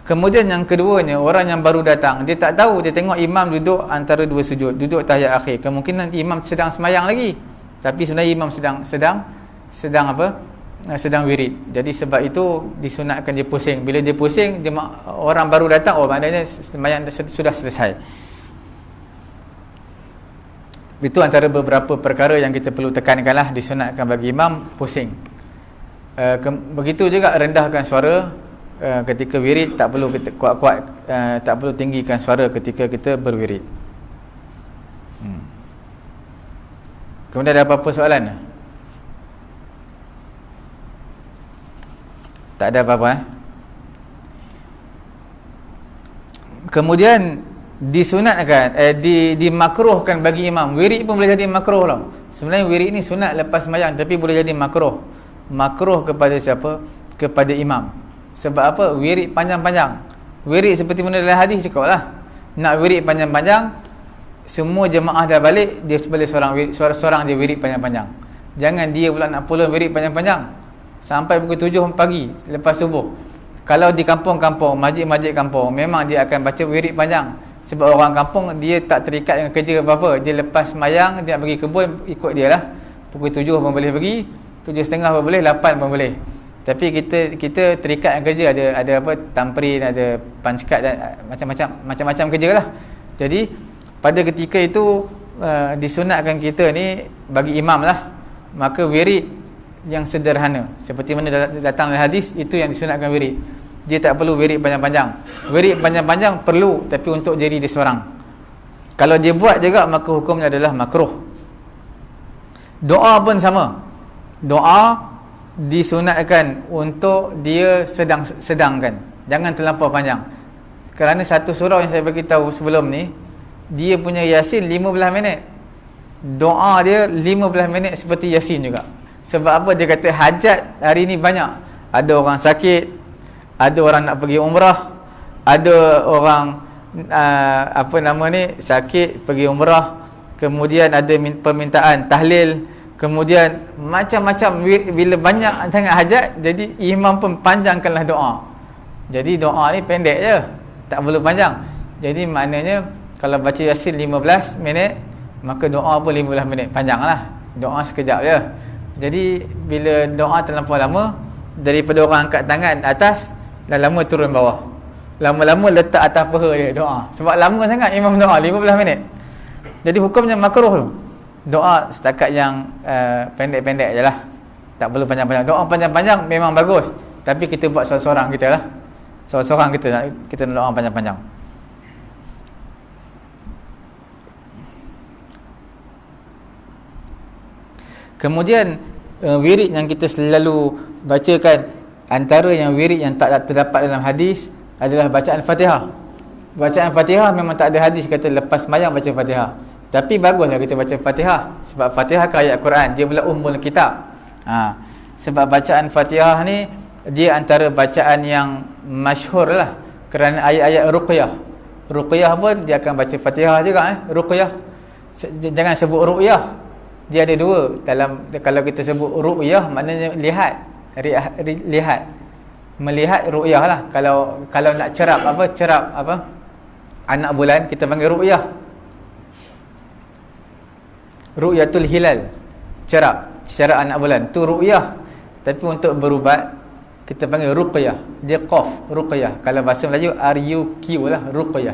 Kemudian yang keduanya, orang yang baru datang, dia tak tahu, dia tengok imam duduk antara dua sujud, duduk tahiyat akhir. Kemungkinan imam sedang semayang lagi, tapi sebenarnya imam sedang apa? Sedang wirid. Jadi sebab itu disunatkan dia pusing. Bila dia pusing, orang baru datang, maknanya semayang sudah selesai. Itu antara beberapa perkara yang kita perlu tekankanlah, disunatkan bagi imam pusing. Begitu juga rendahkan suara ketika wirid, tak perlu kita kuat-kuat, tak perlu tinggikan suara ketika kita berwirid. Kemudian ada apa-apa soalan? Tak ada apa-apa. Kemudian disunatkan, dimakruhkan bagi imam. Wirid pun boleh jadi makruh lah. Sebenarnya wirid ni sunat lepas sembahyang, tapi boleh jadi makruh. Makruh kepada siapa? Kepada imam. Sebab apa? Wirid panjang-panjang. Wirid seperti mana dalam hadis cakap lah, nak wirid panjang-panjang, semua jemaah dah balik, dia boleh seorang dia wirid panjang-panjang. Jangan dia pula nak pula wirid panjang-panjang sampai pukul 7 pagi lepas subuh. Kalau di kampung-kampung, masjid-masjid kampung, memang dia akan baca wirid panjang. Sebab orang kampung dia tak terikat dengan kerja apa-apa. Dia lepas semayang, dia nak pergi kebun, ikut dia lah. Pukul 7 pun boleh pergi, 7.30 pun boleh, 8 pun boleh. Tapi kita terikat dengan kerja, ada apa, tamprin, ada punch card dan macam-macam kerja lah. Jadi pada ketika itu disunatkan kita ni bagi imam lah, maka wirid yang sederhana seperti mana datang dalam hadis, itu yang disunatkan wirid. Dia tak perlu wirid panjang-panjang. Wirid panjang-panjang perlu, tapi untuk diri dia seorang. Kalau dia buat juga, maka hukumnya adalah makruh. Doa pun sama. Doa disunatkan untuk dia sedangkan, jangan terlampau panjang. Kerana satu surah yang saya bagi tahu sebelum ni, dia punya Yasin 15 minit. Doa dia 15 minit seperti Yasin juga. Sebab apa? Dia kata hajat hari ni banyak. Ada orang sakit, ada orang nak pergi umrah, ada orang sakit pergi umrah, kemudian ada permintaan tahlil, kemudian macam-macam. Bila banyak sangat hajat, jadi imam pun panjangkanlah doa. Jadi doa ni pendek je, tak perlu panjang. Jadi maknanya kalau baca Yasin 15 minit, maka doa pun 15 minit, panjanglah. Doa sekejap je. Jadi bila doa terlampau lama, daripada orang angkat tangan atas, dah lama turun bawah, lama-lama letak atas paha dia doa. Sebab lama sangat imam doa 15 minit. Jadi hukumnya makruh tu. Doa setakat yang pendek-pendek je lah, tak perlu panjang-panjang. Doa panjang-panjang memang bagus, tapi kita buat seorang-seorang kita lah. Seorang-seorang kita nak doa panjang-panjang. Kemudian wirid yang kita selalu bacakan, antara yang wirid yang tak terdapat dalam hadis adalah bacaan Fatihah. Bacaan Fatihah memang tak ada hadis kata lepas sembahyang baca Fatihah. Tapi baguslah kita baca Fatihah, sebab Fatihah kan ayat Quran, dia pula ummul kitab. Sebab bacaan Fatihah ni dia antara bacaan yang masyhur lah, kerana ayat-ayat ruqyah. Ruqyah pun dia akan baca Fatihah juga. Ruqyah, jangan sebut ruqyah. Dia ada dua dalam, kalau kita sebut ru'yah maknanya lihat, melihat ru'yah lah. Kalau nak cerap anak bulan, kita panggil ru'yah, ru'yatul hilal, cerap anak bulan tu ru'yah. Tapi untuk berubat kita panggil ruqyah, dia qaf, ruqyah. Kalau bahasa Melayu RUQ lah, ruqyah.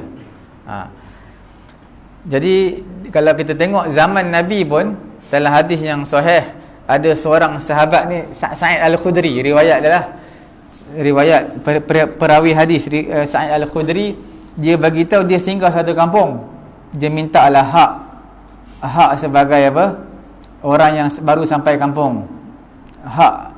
Jadi kalau kita tengok zaman Nabi pun, dalam hadis yang sahih, ada seorang sahabat ni, Sa'id Al-Khudri, riwayat adalah riwayat perawi hadis Sa'id Al-Khudri, dia bagi tahu dia singgah satu kampung, dia minta lah hak sebagai orang yang baru sampai kampung, hak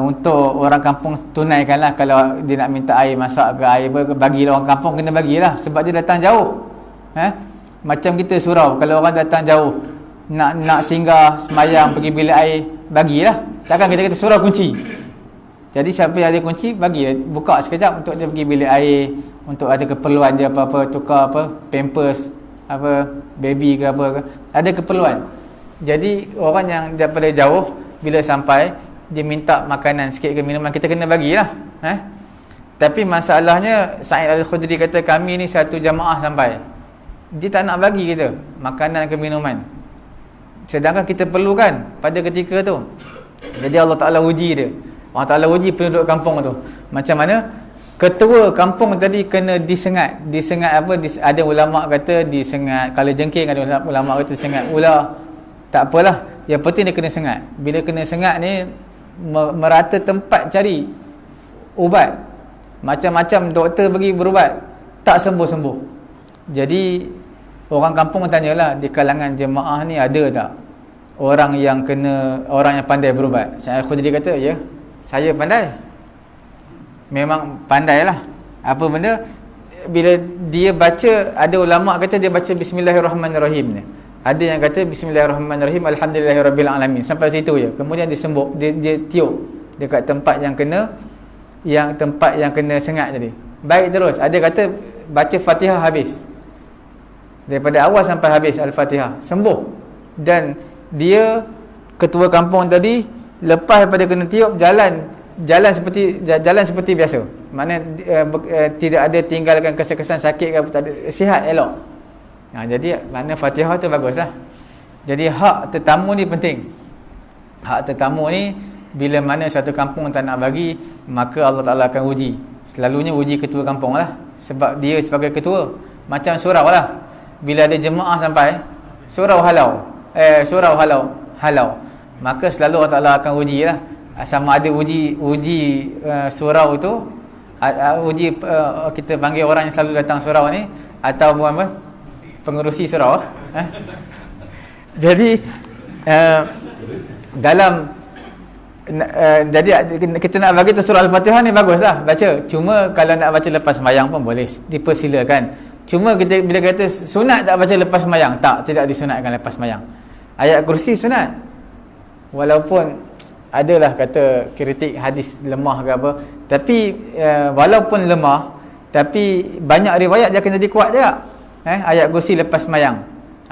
untuk orang kampung tunaikanlah. Kalau dia nak minta air masak ke air bagilah orang kampung, kena bagilah, sebab dia datang jauh. Macam kita surau, kalau orang datang jauh nak singgah semayang pergi bilik air, bagilah. Takkan kita kata surau kunci. Jadi siapa yang ada kunci, bagi, buka sekejap untuk dia pergi bilik air, untuk ada keperluan dia apa-apa, tukar pampers, baby ke apa ke, ada keperluan. Jadi orang yang daripada jauh, bila sampai dia minta makanan sikit ke minuman, kita kena bagilah. Tapi masalahnya Sa'id Al-Khudri kata, kami ni satu jamaah sampai, dia tak nak bagi kita makanan ke minuman, sedangkan kita perlukan pada ketika tu. Jadi Allah Ta'ala uji dia. Allah Ta'ala uji penduduk kampung tu. Macam mana ketua kampung tadi kena disengat. Ada ulama' kata disengat, kalau jengking ada ulama' kata disengat ular. Tak apalah, yang penting dia kena sengat. Bila kena sengat ni, merata tempat cari ubat, macam-macam doktor pergi berubat, tak sembuh-sembuh. Jadi orang kampung tanyalah, di kalangan jemaah ni ada tak orang yang pandai berubat? Saya Khudri kata, ya, saya pandai. Memang pandai lah. Apa benda? Bila dia baca, ada ulama' kata dia baca Bismillahirrahmanirrahim ni. Ada yang kata Bismillahirrahmanirrahim, Alhamdulillahirabbil sampai situ je. Kemudian dia sembuh, dia tiup dekat tempat yang kena, tempat yang kena sengat tadi. Baik terus. Ada kata baca Fatihah habis, daripada awal sampai habis Al-Fatihah, sembuh. Dan dia ketua kampung tadi, lepas daripada kena tiup, jalan seperti biasa. Maknanya tidak ada tinggalkan kesan-kesan sakit ke, tak ada, sihat elok. Jadi makna Fatihah tu baguslah. Jadi hak tetamu ni penting. Hak tetamu ni, bila mana satu kampung tak nak bagi, maka Allah Ta'ala akan uji. Selalunya uji ketua kampung lah, sebab dia sebagai ketua. Macam surau lah, bila ada jemaah sampai, surau halau, maka selalu Allah Ta'ala akan uji lah. Sama ada uji surau tu, uji kita panggil orang yang selalu datang surau ni, atau pengerusi surau. Jadi jadi kita nak bagi tu surah Al-Fatihah ni baguslah baca. Cuma kalau nak baca lepas sembahyang pun boleh, dipersilakan. Cuma kita bila kata sunat tak baca lepas sembahyang, tidak disunatkan lepas sembahyang. Ayat kursi sunat, walaupun adalah kata kritik hadis lemah ke apa, tapi walaupun lemah, tapi banyak riwayat dia kena dikuat juga. Ayat kursi lepas sembahyang,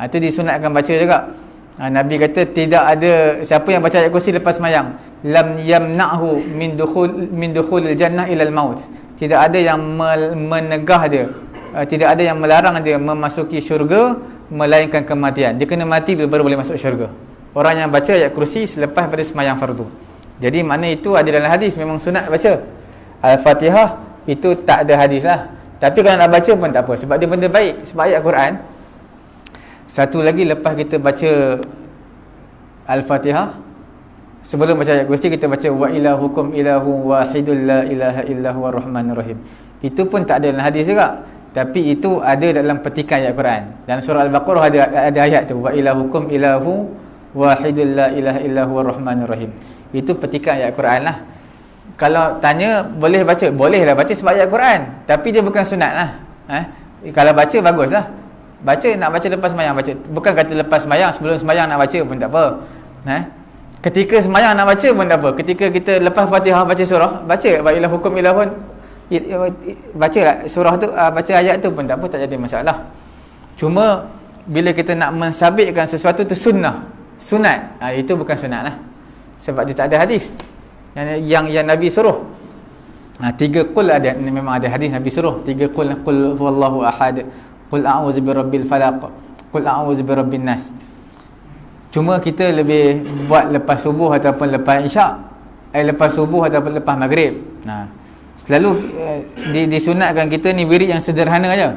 itu disunatkan baca juga. Nabi kata tidak ada siapa yang baca ayat kursi lepas sembahyang, lam yamna'hu min dukhulil jannah ilal maut. Tidak ada yang menegah dia, tidak ada yang melarang dia memasuki syurga melainkan kematian. Dia kena mati baru boleh masuk syurga. Orang yang baca ayat kursi selepas pada sembahyang fardu. Jadi makna itu ada dalam hadis, memang sunat baca. Al-Fatihah itu tak ada hadis lah. Tapi kalau nak baca pun tak apa, sebab dia benda baik, sebab ayat Quran. Satu lagi, lepas kita baca Al-Fatihah, Sebelum baca ayat kursi kita baca wa ilahukum ilahu wahidul la ilaha illahu arrahmanir rahim. Itu pun tak ada dalam hadis juga, tapi itu ada dalam petikan ayat Quran. Dan surah Al-Baqarah ada ayat tu wa ilahukum ilahu wahidul la ilaha illahu arrahmanir rahim. Itu petikan ayat Quran lah. Kalau tanya boleh baca, bolehlah baca sebab ayat Quran, tapi dia bukan sunat lah. Kalau baca baguslah. Baca, nak baca lepas sembahyang baca. Bukan kata lepas sembahyang, sebelum sembahyang nak baca pun tak apa. Ketika sembahyang nak baca pun tak apa. Ketika kita lepas Fatihah baca surah, baca wa ilahukum ilahun, baca lah surah tu, baca ayat tu pun tak apa, tak jadi masalah. Cuma bila kita nak mensabitkan sesuatu tu sunnah, sunat, itu bukan sunat lah, sebab dia tak ada hadis yang Nabi suruh. 3 qul ada, memang ada hadis Nabi suruh 3 qul huwallahu ahad, qul a'udzu birabbil falaq, qul a'udzu birabbin nas. Cuma kita lebih buat lepas subuh ataupun lepas isyak, lepas subuh ataupun lepas maghrib. Selalu disunatkan kita ni wirid yang sederhana aja.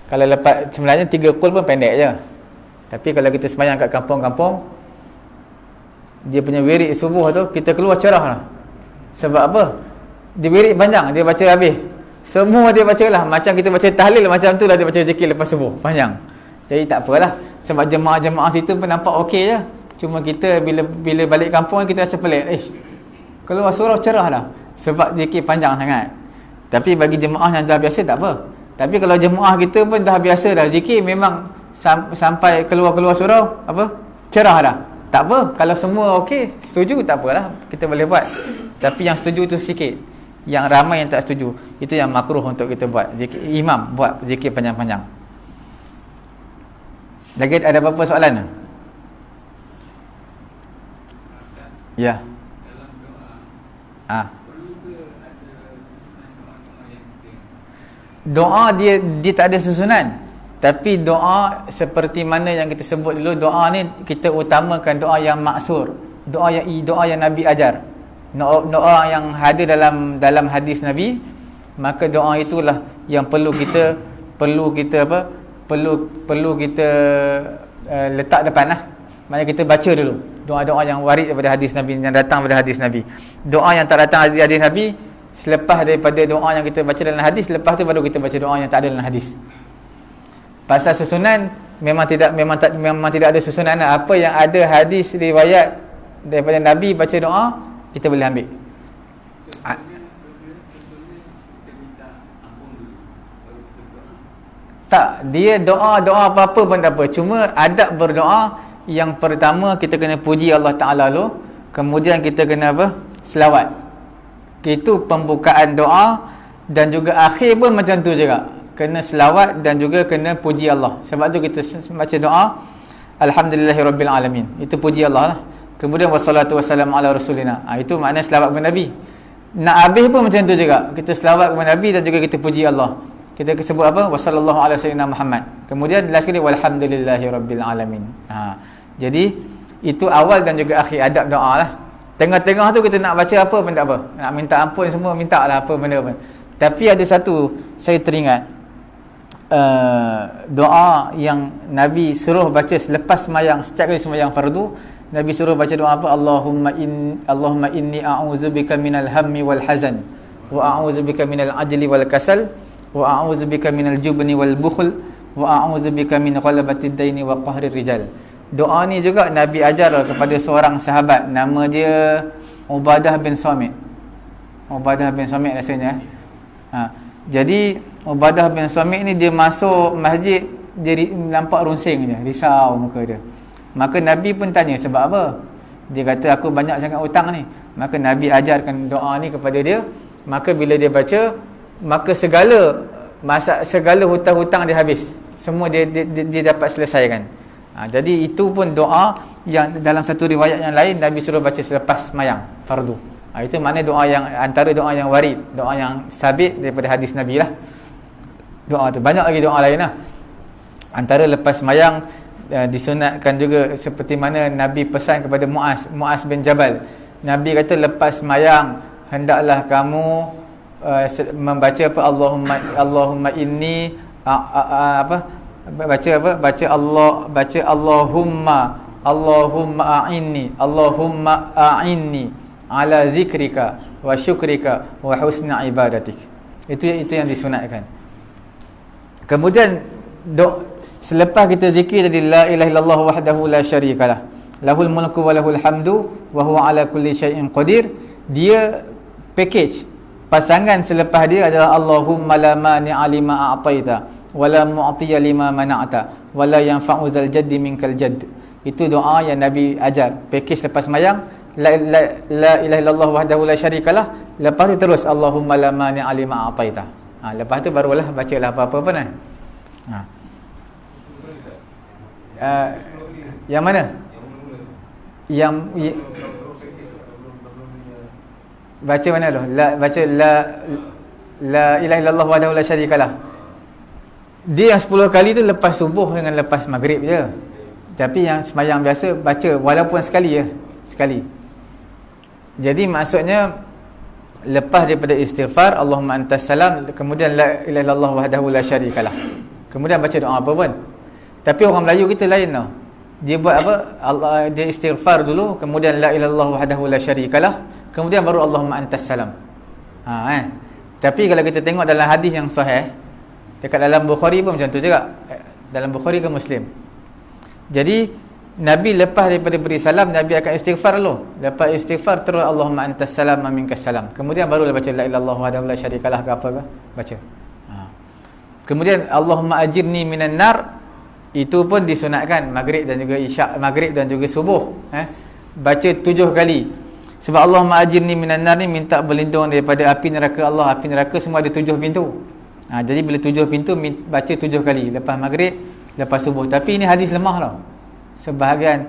Kalau lepas, sebenarnya 3 qul pun pendek aja. Tapi kalau kita sembahyang kat kampung-kampung, dia punya wirid subuh tu kita keluar cerah lah. Sebab apa? Dia wirid panjang, dia baca habis. Semua dia baca lah. Macam kita baca tahlil macam tu lah, dia baca zikir lepas subuh, panjang. Jadi tak apalah. Sebab jemaah-jemaah situ pun nampak okey je. Cuma kita bila balik kampung kita rasa pelik. Keluar surau cerah dah, sebab zikir panjang sangat. Tapi bagi jemaah yang dah biasa tak apa. Tapi kalau jemaah kita pun dah biasa dah zikir, memang sampai keluar surau cerah dah. Tak apa, kalau semua okey, setuju, tak apalah, kita boleh buat. Tapi yang setuju tu sikit. Yang ramai yang tak setuju, itu yang makruh untuk kita buat. Zikir imam buat zikir panjang-panjang. Lagi ada apa-apa soalan? Ya. Doa dia tak ada susunan. Tapi doa seperti mana yang kita sebut dulu, doa ni kita utamakan doa yang maksur, doa yang Nabi ajar, doa yang ada dalam hadis Nabi. Maka doa itulah yang perlu kita letak depan lah. Maknanya kita baca dulu doa-doa yang warid daripada hadis Nabi, yang datang daripada hadis Nabi. Doa yang tak datang dari hadis Nabi, selepas daripada doa yang kita baca dalam hadis, lepas tu baru kita baca doa yang tak ada dalam hadis. Pasal susunan memang tidak ada susunan. Apa yang ada hadis riwayat daripada Nabi baca doa, kita boleh ambil. Tak, dia doa apa-apa pun tak apa. Cuma adab berdoa, yang pertama kita kena puji Allah Ta'ala dulu, kemudian kita kena selawat. Itu pembukaan doa. Dan juga akhir pun macam tu juga, kena selawat dan juga kena puji Allah. Sebab tu kita baca doa Alhamdulillahirabbil alamin, itu puji Allah lah. Kemudian wassalatu wassalamu ala rasulina, itu makna selawat kepada Nabi. Nak habis pun macam tu juga, kita selawat kepada Nabi dan juga kita puji Allah. Kita sebut wasallallahu ala sayyidina Muhammad. Kemudian last kali walhamdulillahirabbil alamin. Jadi itu awal dan juga akhir adab doa lah. Tengah-tengah tu kita nak baca apa pun tak apa, nak minta ampun semua, minta lah apa benda pun. Tapi ada satu saya teringat, doa yang Nabi suruh baca selepas sembahyang, setiap kali sembahyang fardu, Nabi suruh baca doa apa? Allahumma inni a'udzubika minal hammi wal hazan, wa a'udzubika minal ajli wal kasal, wa a'udzubika minal jubni wal bukhl, wa a'udzubika min ghalabatid daini wa qahrir rijal. Doa ni juga Nabi ajar kepada seorang sahabat, nama dia Ubadah bin Samit. Ubadah bin Samit rasanya. Jadi Ubadah bin Samit ni dia masuk masjid, dia nampak runsing je, risau muka dia. Maka Nabi pun tanya sebab apa. Dia kata aku banyak sangat hutang ni. Maka Nabi ajarkan doa ni kepada dia. Maka bila dia baca, maka segala hutang-hutang dia habis. Semua dia dapat selesaikan. Jadi itu pun doa yang dalam satu riwayat yang lain Nabi suruh baca selepas sembahyang fardu. Itu makna doa yang antara doa yang warid, doa yang sabit daripada hadis Nabi lah. Doa tu banyak lagi doa lain lah. Antara lepas sembahyang disunatkan juga seperti mana Nabi pesan kepada Muaz bin Jabal. Nabi kata lepas sembahyang hendaklah kamu membaca Allahumma inni baca Allahumma Allahumma a'inni ala zikrika wa syukrika wa husni ibadatik. Itu yang disunatkan. Kemudian selepas kita zikir tadi la ilaha illallah wahdahu la syarikalah, lahul mulku wa lahul hamdu wa huwa ala kulli syai'in qadir, dia package. Pasangan selepas dia adalah Allahumma la mani'a lima a'taita wa la mu'tiya lima mana'ta wa la yanfa'u zal jaddi minkal jadd. Itu doa yang Nabi ajar. Package lepas sembahyang, la ilaha illallah wahdahu la syarikalah, lepas tu terus Allahumma la mani'a lima a'taita. Lepas tu barulah bacalah apa-apa pun kan. Yang mana? Yang baca mana tu? Baca la ilaha illallah wahdahu la syarikalah. Dia yang 10 kali tu lepas subuh dengan lepas maghrib je. Tapi yang sembahyang biasa baca walaupun sekali ya, sekali. Jadi maksudnya lepas daripada istighfar Allahumma antas salam, kemudian la ilaha illallah wahdahu la syarikalah, kemudian baca doa apa pun. Tapi orang Melayu kita lain tau. Dia buat apa? Dia istighfar dulu, kemudian la ilaha illallah wahdahu la syarikalah, kemudian baru Allahumma antas salam. Tapi kalau kita tengok dalam hadis yang sahih, dekat dalam Bukhari pun macam tu juga. Dalam Bukhari ke Muslim. Jadi Nabi lepas daripada beri salam, Nabi akan istighfar dulu. Lepas istighfar terus Allahumma antas salam wa minkas salam. Kemudian barulah baca la ilaha illallah wahdahu la syarikalah ke apa ke, baca. Kemudian Allahumma ajirni minan nar, itu pun disunatkan maghrib dan juga isyak, maghrib dan juga subuh. Baca 7 kali. Sebab Allahumma ajirni minan nar ni minta berlindung daripada api neraka Allah. Api neraka semua ada 7 pintu. Jadi bila 7 pintu baca 7 kali lepas maghrib, lepas subuh. Tapi ini hadis lemah tau. Sebahagian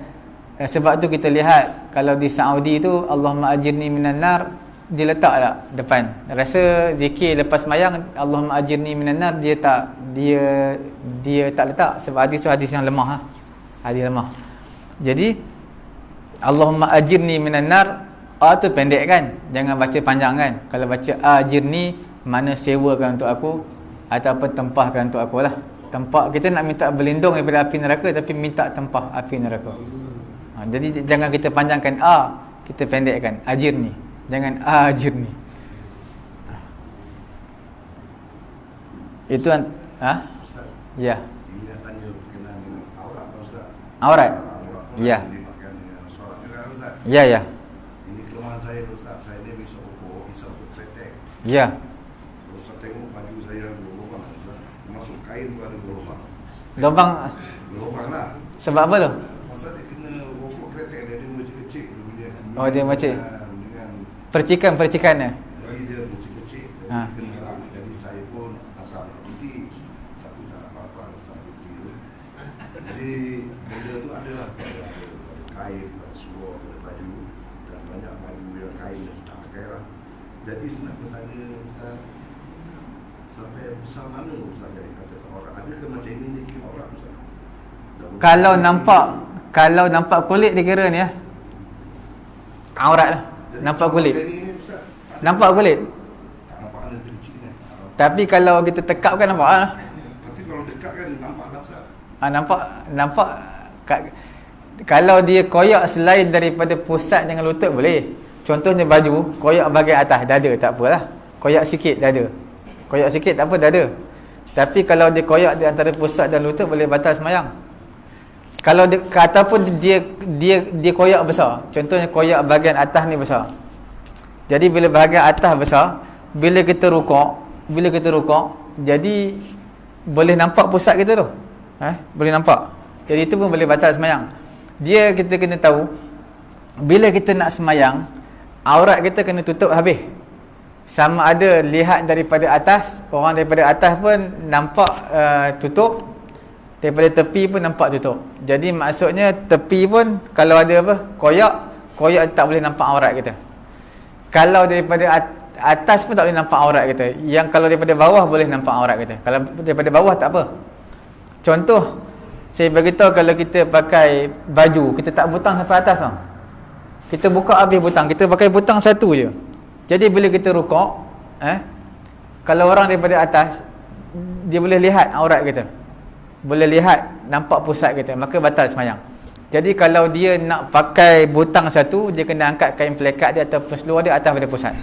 sebab tu kita lihat kalau di Saudi tu Allahumma ajirni minan nar dia letak tak depan. Rasa zikir lepas sembahyang Allahumma ajirni minan nar dia tak letak sebab hadis tu hadis yang lemah. Hadis lemah. Jadi Allahumma ajirni minan nar, tu pendek kan. Jangan baca panjang kan. Kalau baca ajirni mana sewakan untuk aku ataupun tempahkan untuk aku lah. Tempat kita nak minta berlindung daripada api neraka, tapi minta tempah api neraka. Jadi jangan kita panjangkan kita pendekkan ajirni. Jangan ajirni. Itu Ustaz, ya. dia tanya berkenaan dengan aurat Ustaz. Aurat. Ya. Ya. Ini kelemahan saya Ustaz. Saya ni bisa rokok, bisa kretek. Ya. Kalau saya tengok baju saya berlubang Ustaz. Masuk kain pun ada berlubang. Lubang lah. sebab apa tu? Pasal dia kena rokok kretek dia kecil-kecil dia. Dia macam dengan percikannya. jadi dia kecil-kecil kena halang. Jadi saya pun asal nak putih, tapi tak ada apa-apa Ustaz putih tu. Jadi benda tu adalah kain, ada seluar, ada baju dan banyak baju yang kain yang tak pakai lah. Jadi saya nak bertanya Ustaz, sampai besar mana Ustaz jadi katakan orang? Adakah macam ini dia kira orang Ustaz? Kalau nampak kulit dia kira ni aurat lah. Jadi Nampak kulit. Ini, Ustaz, Nampak kulit. tak nampak ada kecil kan? Tapi kalau kita tekap kan nampak lah. Tapi kalau dekat kan nampak lah Ustaz. Nampak kalau dia koyak selain daripada pusat dengan lutut boleh. Contohnya baju koyak bahagian atas dada tak apalah. Koyak sikit dada. Koyak sikit tak apa dada. Tapi kalau dia koyak di antara pusat dan lutut boleh batal sembahyang. Kalau ataupun dia koyak besar. Contohnya koyak bahagian atas ni besar. Jadi bila bahagian atas besar, bila kita rukuk, jadi boleh nampak pusat kita tu. Boleh nampak. Jadi itu pun boleh batal sembahyang. Kita kena tahu bila kita nak sembahyang, aurat kita kena tutup habis. Sama ada lihat daripada atas, orang daripada atas pun nampak tutup, daripada tepi pun nampak tutup. Jadi maksudnya tepi pun kalau ada koyak tak boleh nampak aurat kita. Kalau daripada atas pun tak boleh nampak aurat kita. Yang kalau daripada bawah boleh nampak aurat kita. Kalau daripada bawah tak apa. Contoh saya beritahu, kalau kita pakai baju, kita tak butang sampai atas tau. Kita buka habis butang, kita pakai butang satu je. Jadi bila kita rukuk, kalau orang daripada atas, dia boleh lihat aurat kita. Boleh lihat, nampak pusat kita, maka batal sembahyang. Jadi kalau dia nak pakai butang satu, dia kena angkat kain pelekat dia ataupun seluar dia atas pada pusat.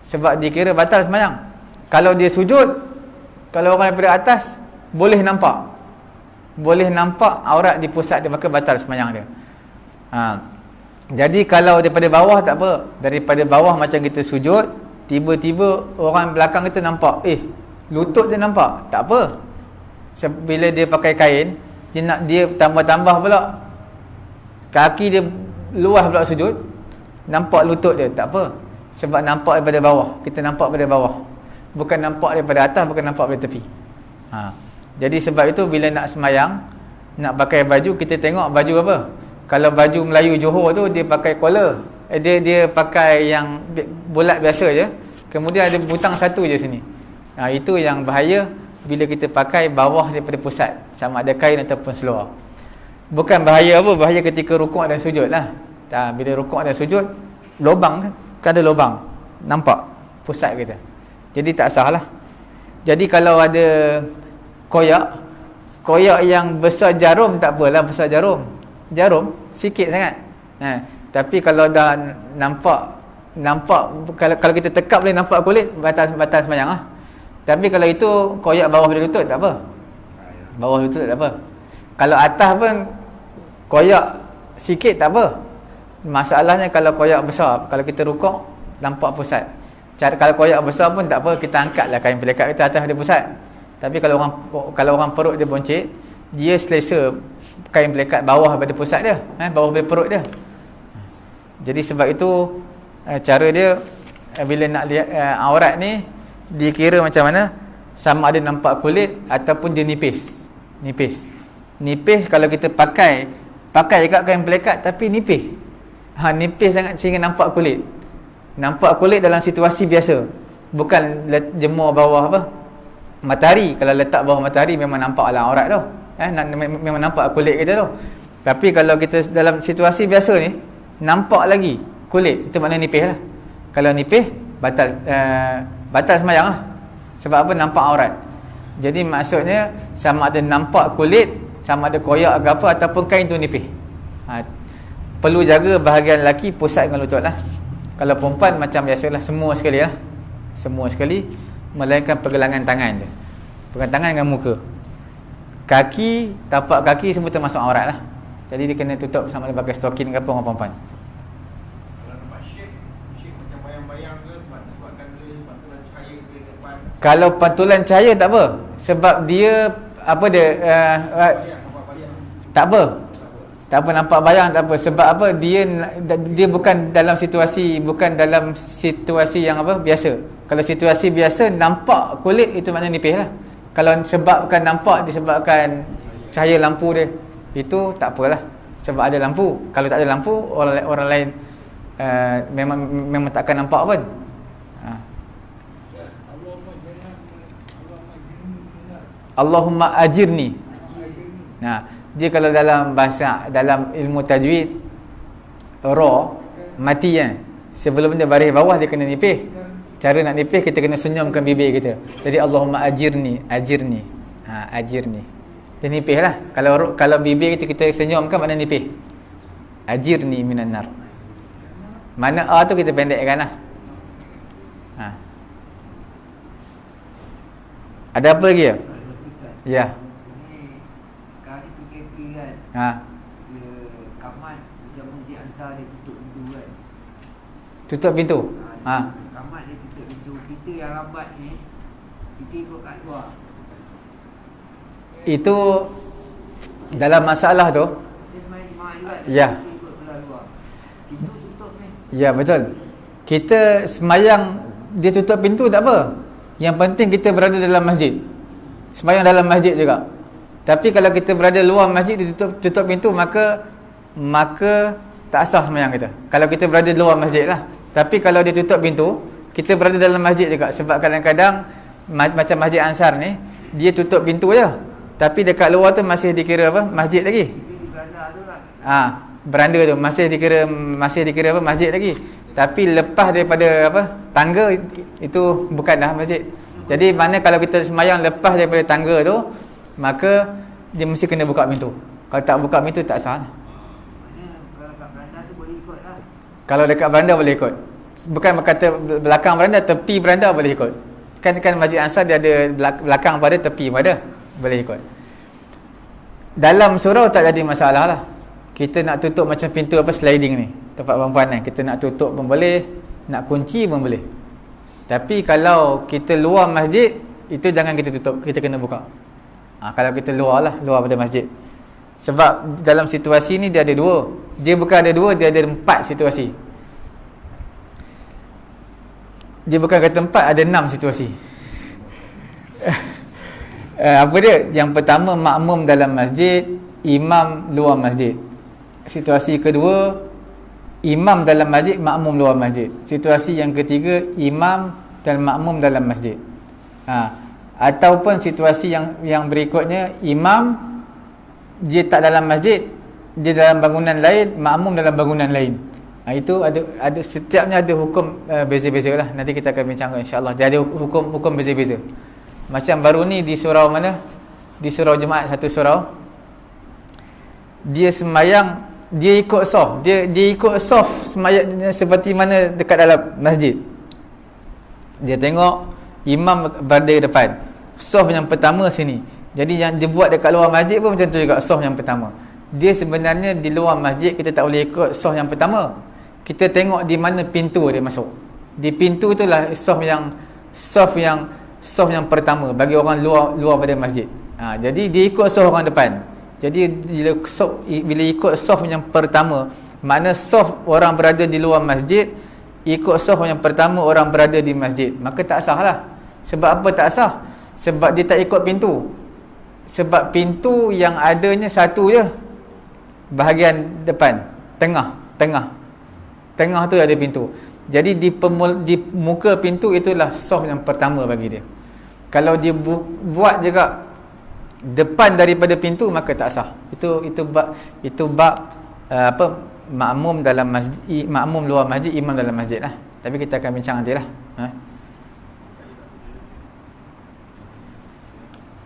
Sebab dikira batal semayang. Kalau dia sujud, kalau orang daripada atas, boleh nampak. Boleh nampak aurat di pusat dia, maka batal semayang dia. Jadi kalau daripada bawah tak apa. Daripada bawah macam kita sujud, tiba-tiba orang belakang kita nampak, lutut dia nampak, tak apa. Bila dia pakai kain, dia tambah-tambah pula, kaki dia luas pula sujud, nampak lutut dia, tak apa. Sebab nampak daripada bawah. Kita nampak daripada bawah, bukan nampak daripada atas, bukan nampak daripada tepi. Jadi sebab itu bila nak semayang, nak pakai baju, kita tengok baju apa. Kalau baju Melayu Johor tu, dia pakai collar, dia pakai yang bulat biasa je, kemudian ada butang satu je sini. Itu yang bahaya bila kita pakai bawah daripada pusat, sama ada kain ataupun seluar. Bukan bahaya apa, bahaya ketika rukuk dan sujud lah. Bila rukuk dan sujud, lubang kan ada lubang, nampak pusat kita, jadi tak sah lah. Jadi kalau ada koyak yang besar jarum, tak apalah, besar jarum sikit sangat. Tapi kalau dah nampak kalau kita tekap boleh nampak kulit, batal semayang lah. Tapi kalau itu koyak bawah dari lutut, tak apa. Bawah lutut tak apa. Kalau atas pun koyak sikit, tak apa. Masalahnya kalau koyak besar, kalau kita rukuk nampak pusat. Kalau koyak besar pun tak apa, kita angkatlah kain pelekat kita atas ada pusat. Tapi kalau orang perut dia boncik, dia selesa kain pelekat bawah pada pusat dia, bawah pada perut dia. Jadi sebab itu cara dia bila nak lihat aurat ni, dikira macam mana, sama ada nampak kulit ataupun dia nipis. Kalau kita pakai juga kain pelekat tapi nipis. Nipis sangat sehingga nampak kulit. Nampak kulit dalam situasi biasa, bukan jemur bawah matahari. Kalau letak bawah matahari memang nampaklah aurat tu, memang nampak kulit kita tu. Tapi kalau kita dalam situasi biasa ni, nampak lagi kulit, itu maknanya nipis lah. Kalau nipis, batal semayang lah. Sebab apa? Nampak aurat. Jadi maksudnya sama ada nampak kulit, sama ada koyak ke apa, ataupun kain tu nipis. Perlu jaga bahagian lelaki pusat dengan lutut lah. Kalau perempuan macam biasalah, semua sekali, melainkan pergelangan tangan je. Pergelangan tangan dengan muka. Kaki, tapak kaki semua termasuk aurat lah. Jadi dia kena tutup sama ada pakai stokin ke apa orang perempuan. Kalau nampak shape macam bayang-bayang ke, sebabkan dia pantulan cahaya ke depan. Kalau pantulan cahaya tak apa, sebab dia tak apa nampak bayang, tak apa. Sebab apa, dia bukan dalam situasi yang biasa. Kalau situasi biasa nampak kulit, itu maknanya nipis lah. Kalau disebabkan cahaya lampu dia, itu tak apalah, sebab ada lampu. Kalau tak ada lampu, orang lain memang takkan nampak pun. Allahumma ajirni. Dia kalau dalam ilmu tajwid, mati kan, sebelum dia baris bawah dia kena nipis. Cara nak nipis, kita kena senyumkan bibir kita. Jadi Allahumma ajirni. Ajirni. Dia nipis lah. Kalau bibir kita senyumkan, mana nipis. Ajirni minan nar. Mana A tu kita pendekkan lah. Ada apa lagi ya? Ya. Sekarang ni PKP kan. Kamat macam Masjid Ansar dia tutup pintu kan. Tutup pintu. Kamat dia tutup pintu. Kita yang lambat ni, kita ikut kat luar. Itu dalam masalah tu. Dia semayang di Mahat Ya. Kita ikut belah luar. Pintu tutup ni. Ya, betul. Kita semayang dia tutup pintu tak apa. Yang penting kita berada dalam masjid. Semayang dalam masjid juga. Tapi kalau kita berada luar masjid, dia tutup pintu, maka tak sah semayang kita. Kalau kita berada luar masjid lah. Tapi kalau dia tutup pintu, kita berada dalam masjid juga. Sebab kadang-kadang macam Masjid Ansar ni, dia tutup pintu je, tapi dekat luar tu masih dikira masjid lagi. Beranda tu masih dikira masjid lagi. Tapi lepas daripada tangga, itu bukan dah masjid. Jadi mana kalau kita semayang lepas daripada tangga tu, maka dia mesti kena buka pintu. Kalau tak buka pintu, tak sah. Kalau dekat beranda boleh ikut. Bukan berkata belakang beranda, tepi beranda boleh ikut. Kan Masjid Ansar dia ada belakang pada, tepi pada, boleh ikut. Dalam surau tak jadi masalah lah. Kita nak tutup macam pintu sliding ni, tempat perempuan ni, kita nak tutup pun boleh, nak kunci pun boleh. Tapi kalau kita luar masjid, itu jangan kita tutup, kita kena buka. Kalau kita luar lah, luar pada masjid. Sebab dalam situasi ni dia ada dua. Dia bukan ada dua, dia ada 4 situasi. Dia bukan kata 4, ada 6 situasi. Apa dia? Yang pertama, makmum dalam masjid, imam luar masjid. Situasi kedua, imam dalam masjid, makmum luar masjid. Situasi yang ketiga, imam dan makmum dalam masjid. Ataupun situasi yang berikutnya, imam dia tak dalam masjid, dia dalam bangunan lain, makmum dalam bangunan lain. Itu ada setiapnya ada hukum beza-beza lah. Nanti kita akan bincangkan insya-Allah. Dia ada hukum beza-beza. Macam baru ni di surau mana? Di surau jemaat, satu surau. Dia sembahyang, dia ikut saf. Dia ikut saf sembahyang seperti mana dekat dalam masjid. Dia tengok imam berada depan. Saf yang pertama sini. Jadi yang dia buat dekat luar masjid pun macam tu juga, saf yang pertama. Dia sebenarnya di luar masjid kita tak boleh ikut saf yang pertama. Kita tengok di mana pintu dia masuk. Di pintu itulah saf yang pertama bagi orang luar pada masjid. Jadi dia ikut saf orang depan. Jadi bila ikut saf yang pertama, makna saf orang berada di luar masjid ikut saf yang pertama orang berada di masjid, maka tak sah lah. Sebab apa tak sah? Sebab dia tak ikut pintu. Sebab pintu yang adanya satu je, bahagian depan, tengah tu ada pintu. Jadi di muka pintu itulah saf yang pertama bagi dia. Kalau dia buat juga depan daripada pintu, maka tak sah. Itu bab makmum dalam masjid, makmum luar masjid, imam dalam masjid lah. Tapi kita akan bincang nantilah.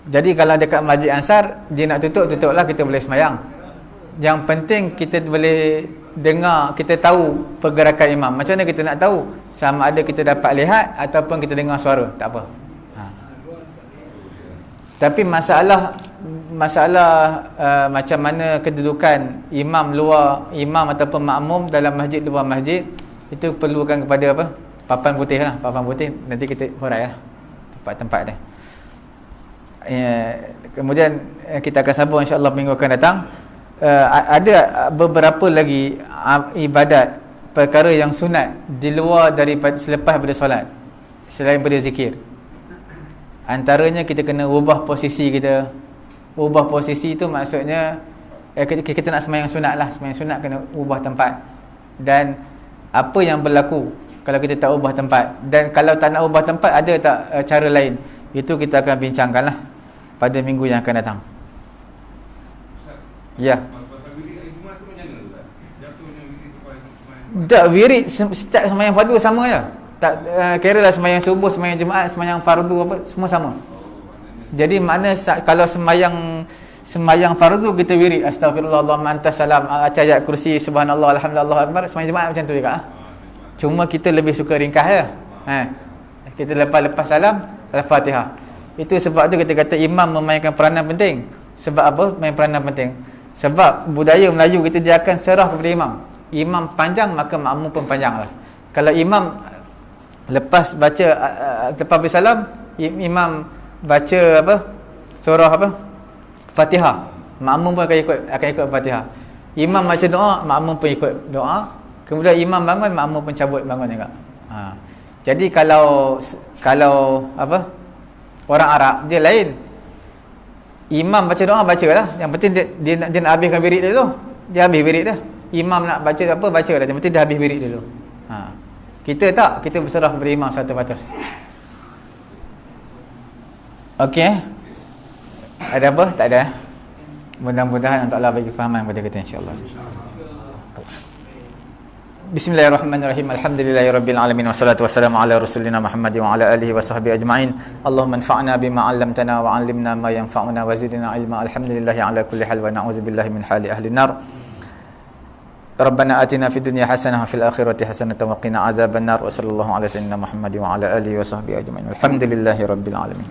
Jadi kalau dekat Masjid Ansar, dia nak tutup lah, kita boleh semayang. Yang penting kita boleh dengar, kita tahu pergerakan imam. Macam mana kita nak tahu? Sama ada kita dapat lihat ataupun kita dengar suara, tak apa. Tapi masalah macam mana kedudukan imam ataupun makmum dalam masjid luar masjid, itu perlukan kepada apa? Papan putih lah, papan putih. Nanti kita hurai lah tempat-tempat dia. Kemudian kita akan sambung insya-Allah minggu akan datang. Ada beberapa lagi ibadat, perkara yang sunat di luar daripada selepas daripada solat, selain daripada zikir. Antaranya kita kena ubah posisi kita. Ubah posisi itu maksudnya kita nak sembahyang sunat lah. Sembahyang sunat kena ubah tempat. Dan apa yang berlaku kalau kita tak ubah tempat, dan kalau tak nak ubah tempat, ada tak cara lain? Itu kita akan bincangkan lah pada minggu yang akan datang. Ya. Tak, wirid setiap sembahyang fardu sama je. Tak kira lah sembahyang subuh, sembahyang Jumaat, sembahyang fardu apa, semua sama. Jadi makna kalau sembahyang fardu kita wirid astagfirullah Allahumma antas salam, ayat kursi, subhanallah, alhamdulillah, Allahu akbar. Sembahyang Jumaat macam tu juga. Cuma kita lebih suka ringkas je. Kita lepas salam Al-Fatihah. Itu sebab tu kita kata imam memainkan peranan penting. Sebab apa main peranan penting? Sebab budaya Melayu kita, dia akan serah kepada imam. Imam panjang, maka makmum pun panjang lah. Kalau imam lepas baca lepas bersalam, imam baca apa? Surah apa? Fatihah. Makmum pun akan ikut Fatihah. Imam baca doa, makmum pun ikut doa. Kemudian imam bangun, makmum pun cabut bangun juga. Jadi kalau apa? Orang Arab dia lain. Imam baca doa, bacalah. Yang penting dia nak habiskan wirid dia dulu. Dia habis wirid dia. Imam nak baca apa, bacalah. Yang penting dia habis wirid dia dulu. Kita tak, kita berserah kepada imam 100%. Okey. Ada apa? Tak ada. Mudah-mudahan Allah bagi fahaman kepada kita insya-Allah. Bismillahirrahmanirrahim. Alhamdulillahirabbil alamin wassalatu wassalamu ala rasulina Muhammad wa ala alihi wa sahbihi ajma'in. Allahumma anfa'na bima 'allamtana wa 'allimna ma yanfa'una wa zidna ilma. Alhamdulillahi ala kulli hal wa na'udzubillahi min hali ahli nar. Rabbana atina fid dunya hasanah wa fil akhirati hasanah wa qina adzabannar wa sallallahu ala sayyidina Muhammad wa ala alihi wa sahbihi ajma'in. Alhamdulillahi rabbil alamin.